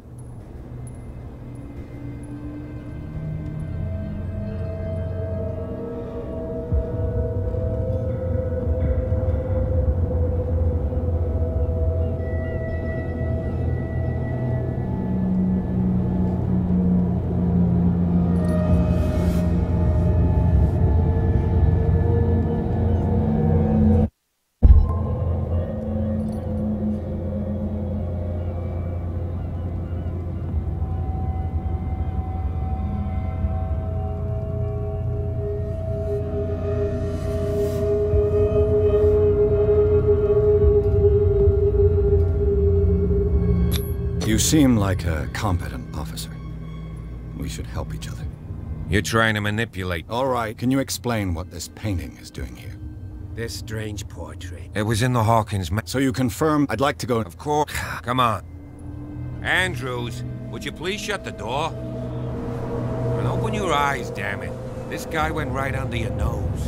Speaker 2: You seem like a competent officer. We should help each other.
Speaker 8: You're trying to manipulate.
Speaker 2: All right, can you explain what this painting is doing here?
Speaker 8: This strange portrait. It was in the Hawkins
Speaker 2: So you confirm I'd like to go...
Speaker 8: Of course. Come on. Andrews, would you please shut the door? And open your eyes, damn it. This guy went right under your nose.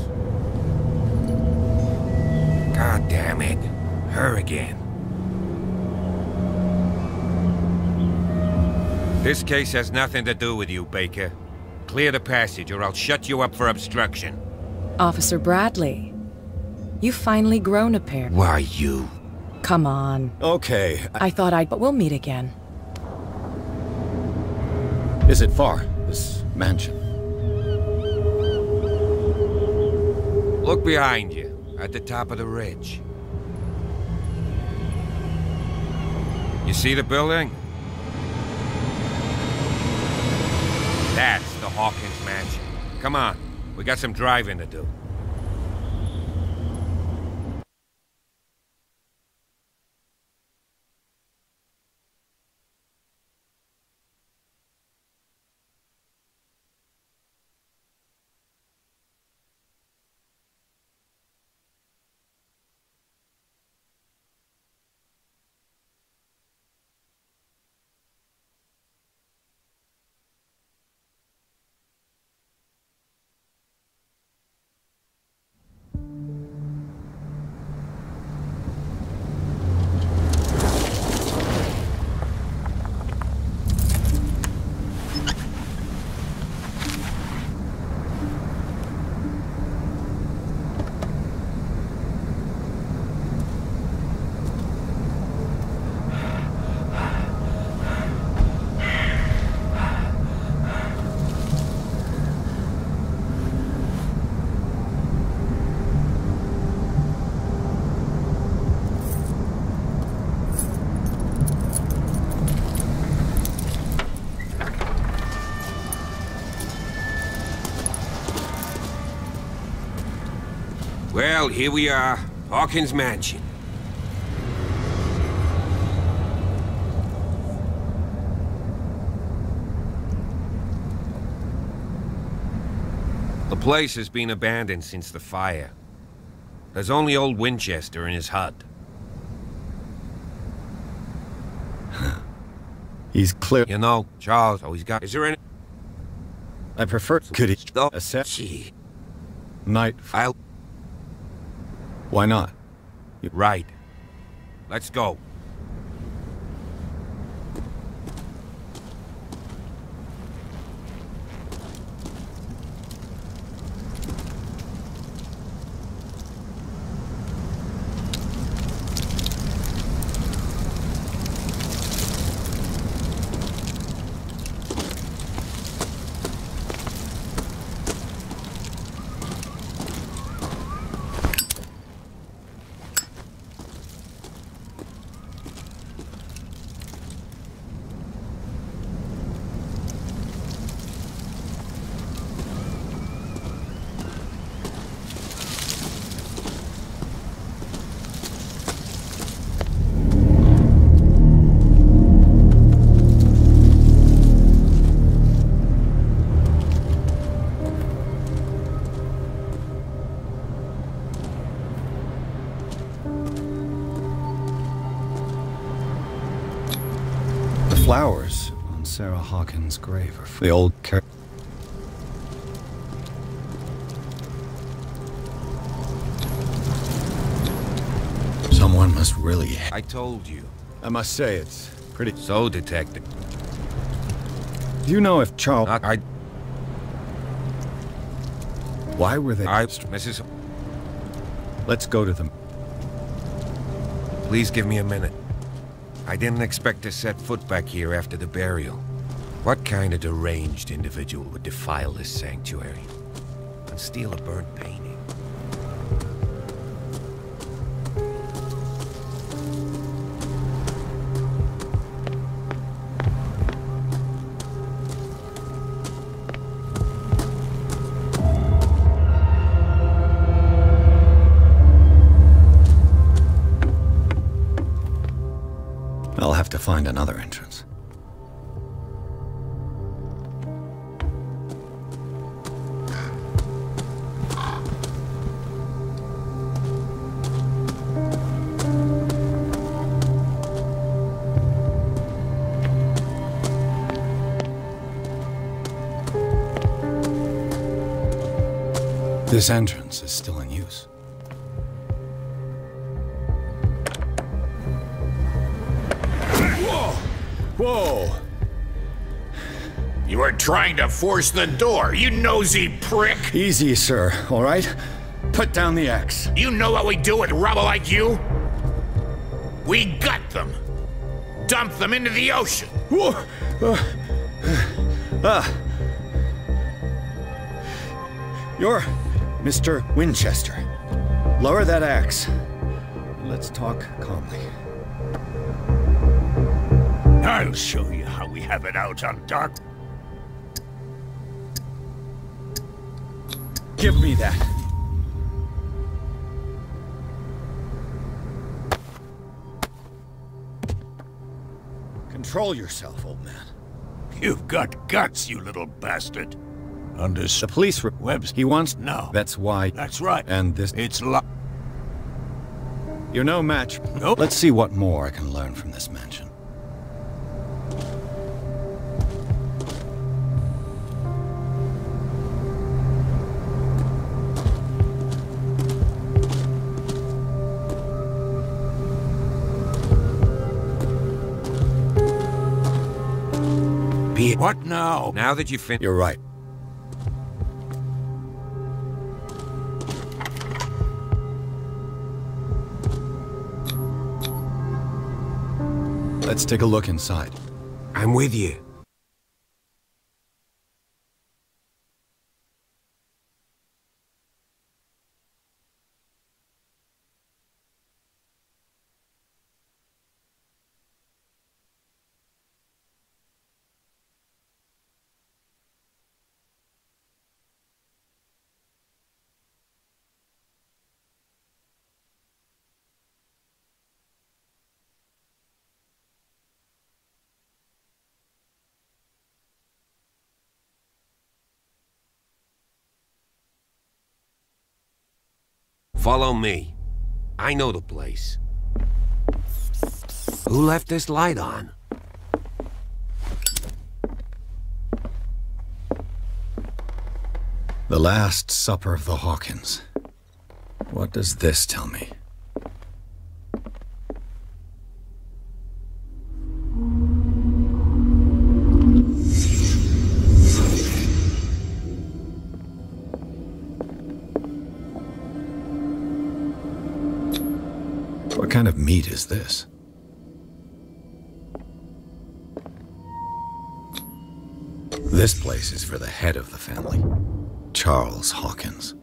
Speaker 8: God damn it. Her again. This case has nothing to do with you, Baker. Clear the passage or I'll shut you up for obstruction.
Speaker 16: Officer Bradley, you've finally grown a pair.
Speaker 8: Why, you?
Speaker 16: Come on.
Speaker 2: Okay.
Speaker 16: I thought but we'll meet again.
Speaker 2: Is it far, this mansion?
Speaker 8: Look behind you, at the top of the ridge. You see the building? That's the Hawkins mansion. Come on, we got some driving to do. Well, here we are. Hawkins Mansion. The place has been abandoned since the fire. There's only old Winchester in his hut.
Speaker 2: He's clear.
Speaker 8: You know, Charles always got... Is there any...
Speaker 2: I prefer... Could he... Accept...
Speaker 8: Gee.
Speaker 2: Night...
Speaker 8: I'll...
Speaker 2: Why not?
Speaker 8: Right. Let's go.
Speaker 2: Flowers on Sarah Hawkins' grave are the old Someone must really...
Speaker 8: I told you.
Speaker 2: I must say, it's pretty...
Speaker 8: So, Detective.
Speaker 2: Do you know if Charles... Why were they...
Speaker 8: Mrs...
Speaker 2: Let's go to them.
Speaker 8: Please give me a minute. I didn't expect to set foot back here after the burial. What kind of deranged individual would defile this sanctuary and steal a burnt painting?
Speaker 2: I'll have to find another entrance. This entrance is still in use.
Speaker 5: Whoa! You were trying to force the door, you nosy prick!
Speaker 2: Easy, sir, all right? Put down the axe.
Speaker 5: You know what we do with rubble like you? We gut them. Dump them into the ocean.
Speaker 2: You're Mr. Winchester. Lower that axe. Let's talk calmly.
Speaker 5: I'll show you how we have it out on dark.
Speaker 2: Give me that. Control yourself, old man.
Speaker 5: You've got guts, you little bastard.
Speaker 2: The police webs. He wants...
Speaker 5: No.
Speaker 2: That's why...
Speaker 5: That's right.
Speaker 2: And this...
Speaker 5: It's
Speaker 2: You're no match.
Speaker 5: Nope.
Speaker 2: Let's see what more I can learn from this mansion.
Speaker 5: What now?
Speaker 8: Now that you've finished...
Speaker 2: You're right. Let's take a look inside.
Speaker 8: I'm with you. Follow me. I know the place. Who left this light on?
Speaker 2: The Last Supper of the Hawkins. What does this tell me? What kind of meat is this? This place is for the head of the family, Charles Hawkins.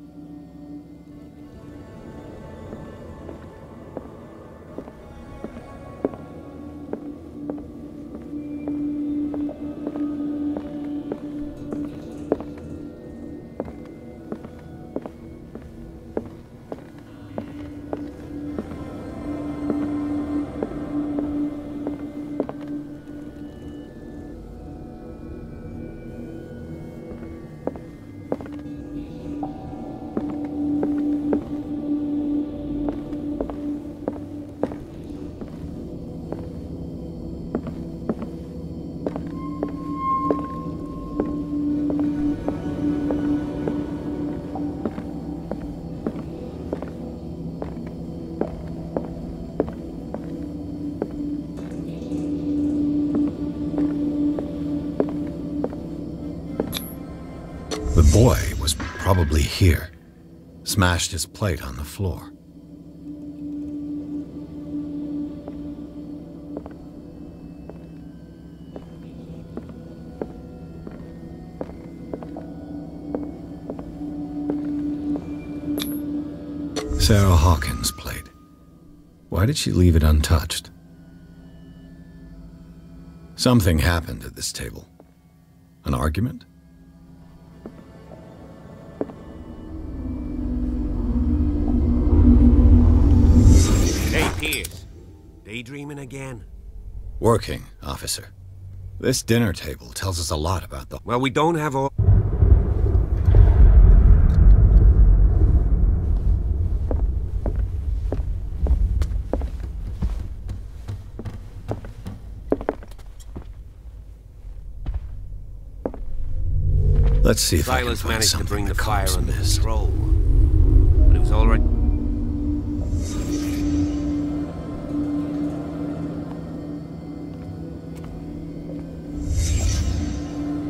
Speaker 2: The boy was probably here, smashed his plate on the floor. Sarah Hawkins' plate. Why did she leave it untouched? Something happened at this table. An argument?
Speaker 8: Daydreaming again?
Speaker 2: Working, officer. This dinner table tells us a lot about the...
Speaker 8: Well, we don't have all...
Speaker 2: Let's see if
Speaker 8: Silas
Speaker 2: I can find
Speaker 8: managed to bring the
Speaker 2: that
Speaker 8: fire
Speaker 2: comes
Speaker 8: under
Speaker 2: missed.
Speaker 8: control, but it was already...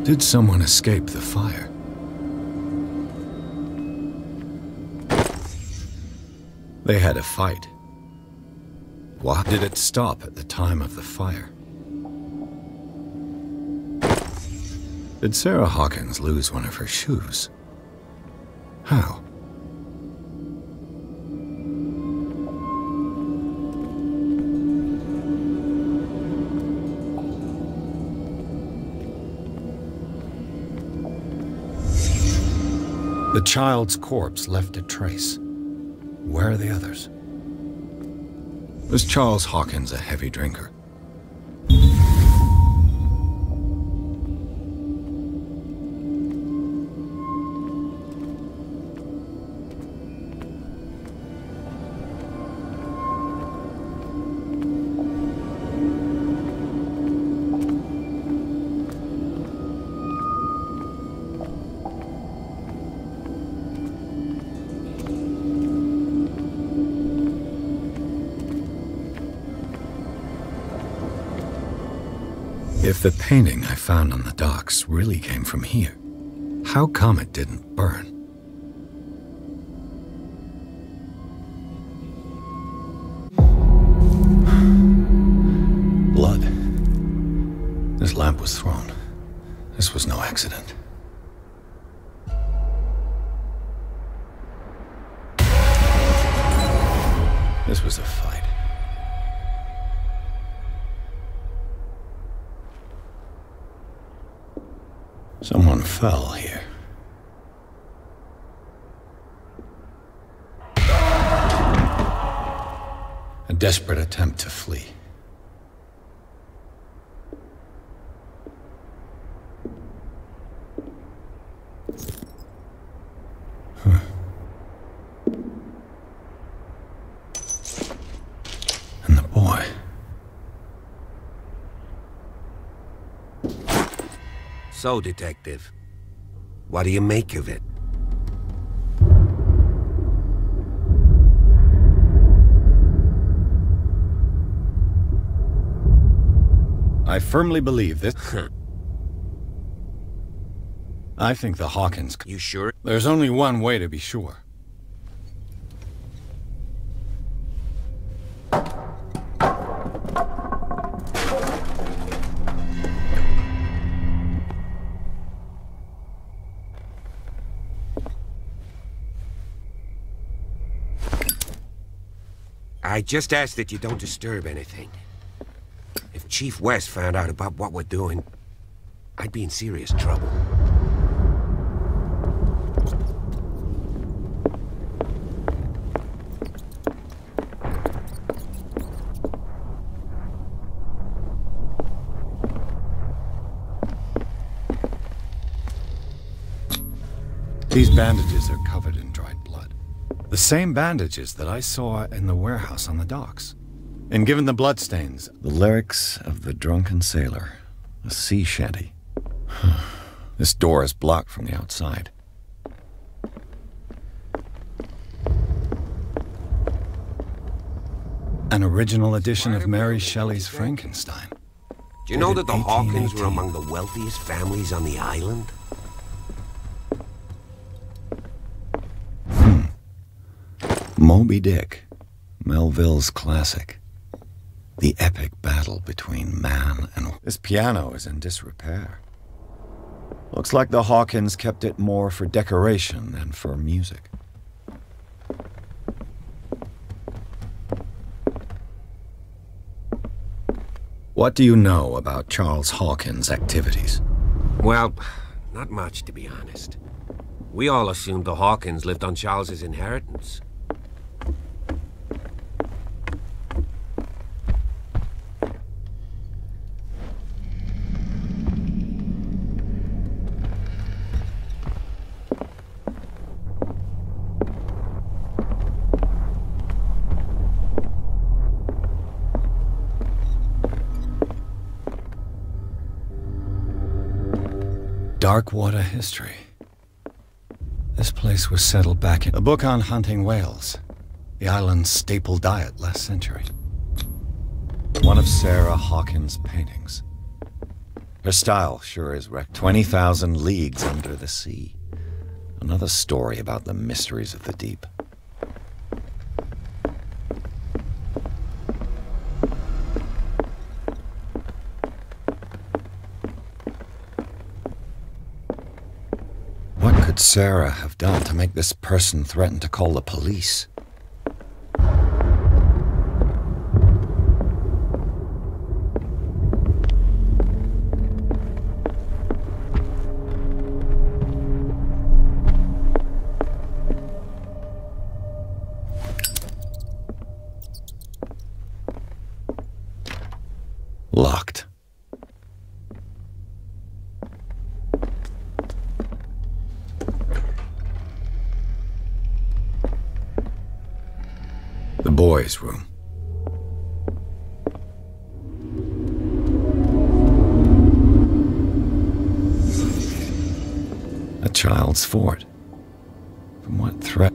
Speaker 2: Did someone escape the fire? They had a fight. Why did it stop at the time of the fire? Did Sarah Hawkins lose one of her shoes? How? The child's corpse left a trace. Where are the others? Was Charles Hawkins a heavy drinker? If the painting I found on the docks really came from here, how come it didn't burn? Blood. This lamp was thrown. This was no accident. This was a fight. Someone fell here. A desperate attempt to flee.
Speaker 17: So, Detective, what do you make of it?
Speaker 2: I firmly believe this. I think the Hawkins...
Speaker 17: You sure?
Speaker 2: There's only one way to be sure.
Speaker 17: I just ask that you don't disturb anything. If Chief West found out about what we're doing, I'd be in serious trouble.
Speaker 2: These bandages are covered in dried blood. The same bandages that I saw in the warehouse on the docks. And given the bloodstains, the lyrics of the drunken sailor, a sea shanty. This door is blocked from the outside. An original edition of Mary Shelley's Frankenstein.
Speaker 17: Do you know that the Hawkins were among the wealthiest families on the island?
Speaker 2: Moby Dick, Melville's classic. The epic battle between man and... This piano is in disrepair. Looks like the Hawkins kept it more for decoration than for music. What do you know about Charles Hawkins' activities?
Speaker 17: Well, not much, to be honest. We all assumed the Hawkins lived on Charles's inheritance.
Speaker 2: Darkwater history. This place was settled back in a book on hunting whales, the island's staple diet last century. One of Sarah Hawkins' paintings. Her style sure is wrecked. 20,000 leagues under the sea. Another story about the mysteries of the deep. What could Sarah have done to make this person threaten to call the police? Locked. The boys' room. A child's fort. From what threat?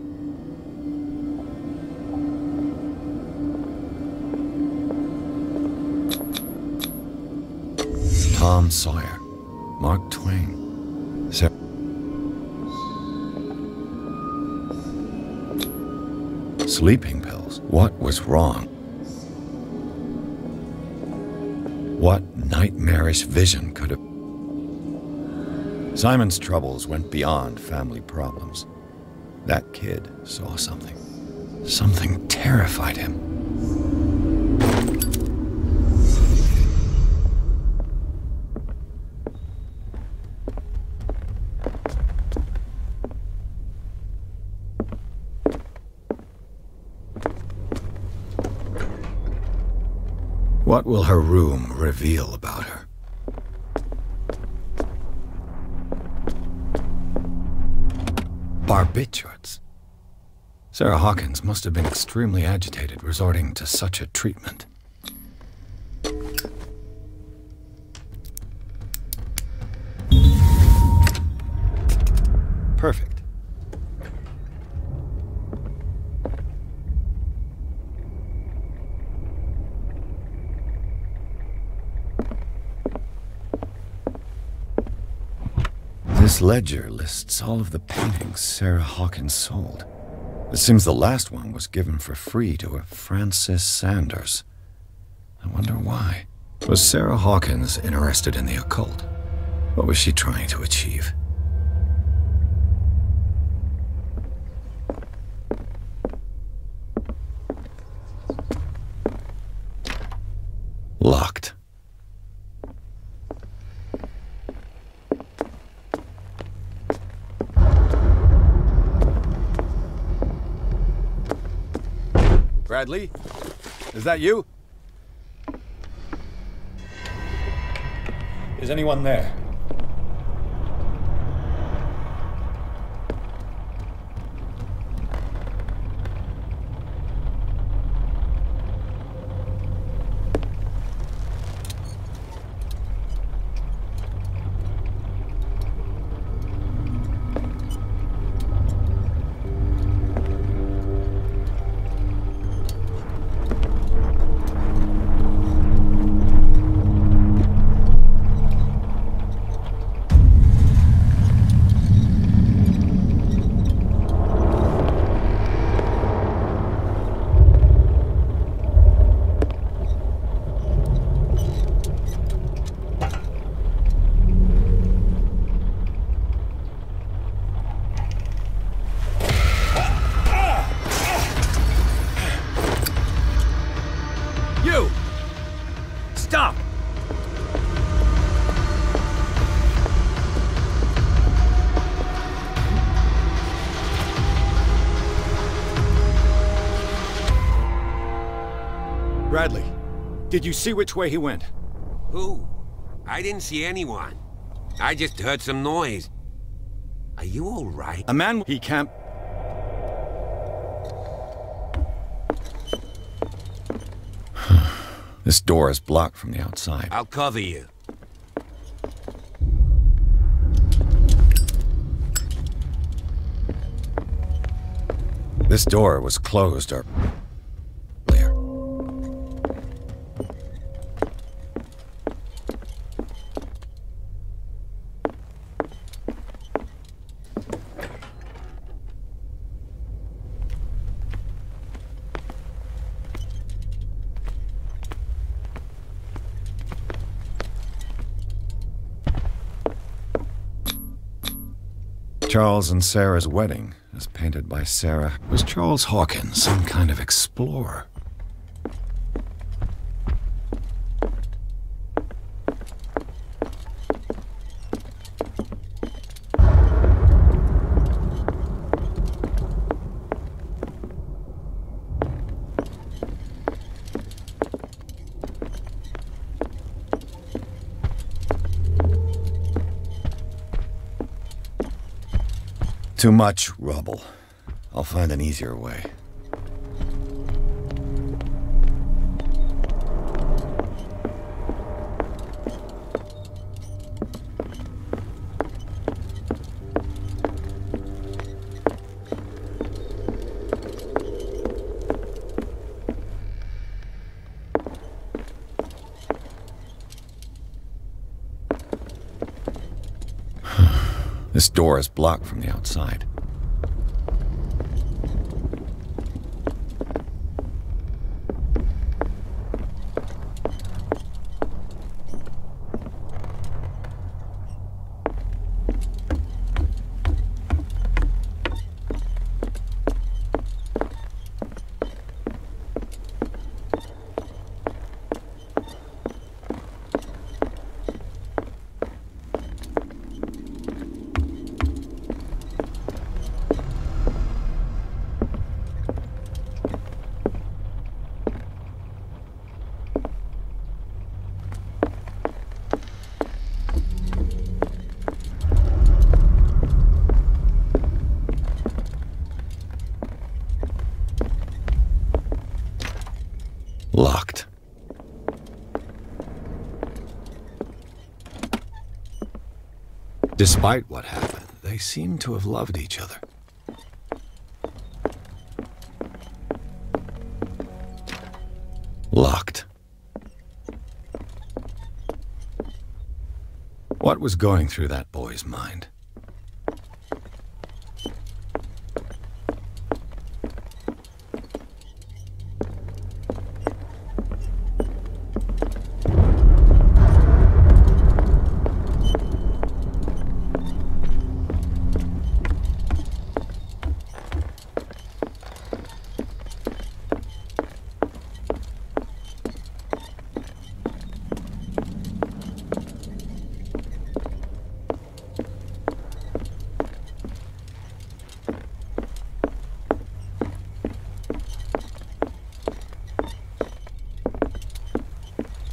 Speaker 2: Tom Sawyer, Mark Twain, Sarah. Sleeping pills. What was wrong? What nightmarish vision could have... Simon's troubles went beyond family problems. That kid saw something. Something terrified him. What will her room reveal about her? Barbiturates. Sarah Hawkins must have been extremely agitated resorting to such a treatment. Perfect. This ledger lists all of the paintings Sarah Hawkins sold. It seems the last one was given for free to a Francis Sanders. I wonder why. Was Sarah Hawkins interested in the occult? What was she trying to achieve? Locked.
Speaker 18: Bradley? Is that you?
Speaker 2: Is anyone there?
Speaker 18: Bradley, did you see which way he went?
Speaker 17: Who? I didn't see anyone. I just heard some noise. Are you all right?
Speaker 18: A man... He can't...
Speaker 2: This door is blocked from the outside.
Speaker 17: I'll cover you.
Speaker 2: This door was closed earlier. Charles and Sarah's wedding, as painted by Sarah. Was Charles Hawkins some kind of explorer? Too much rubble. I'll find an easier way. This door is blocked from the outside. Locked. Despite what happened, they seem to have loved each other. Locked. What was going through that boy's mind?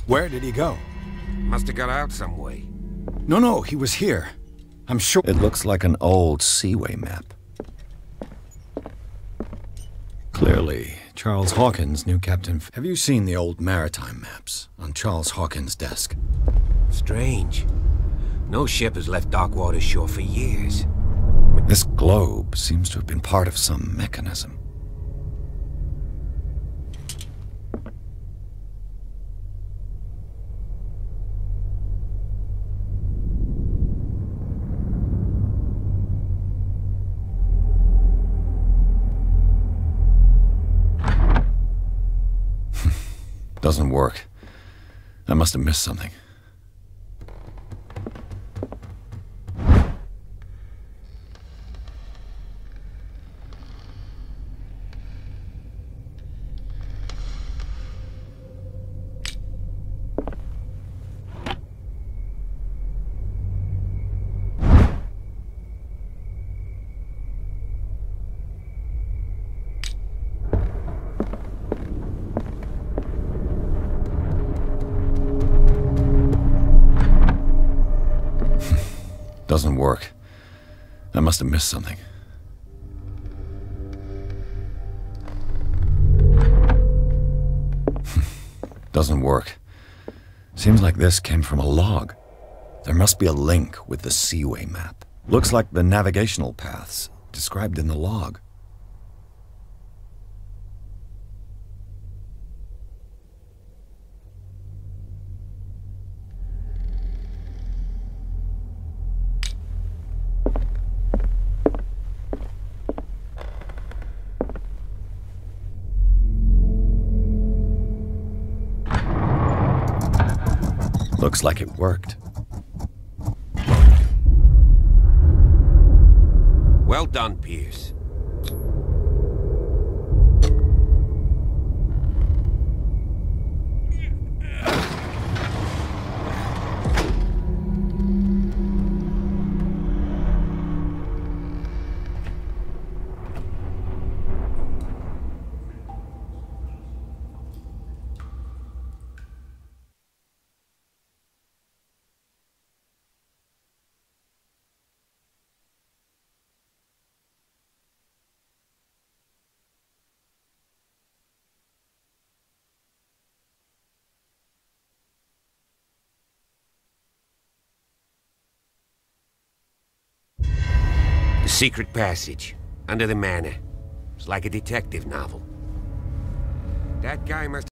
Speaker 18: Where did he go?
Speaker 17: Must have got out some way.
Speaker 2: No, he was here. I'm sure. It looks like an old seaway map. Clearly, Charles Hawkins knew Captain... Have you seen the old maritime maps on Charles Hawkins' desk?
Speaker 17: Strange. No ship has left Darkwater shore for years.
Speaker 2: This globe seems to have been part of some mechanism. Doesn't work. I must have missed something. Doesn't work. I must have missed something. Doesn't work. Seems like this came from a log. There must be a link with the seaway map. Looks like the navigational paths described in the log. Looks like it worked.
Speaker 17: Well done, Pierce. The secret passage, under the manor. It's like a detective novel. That guy must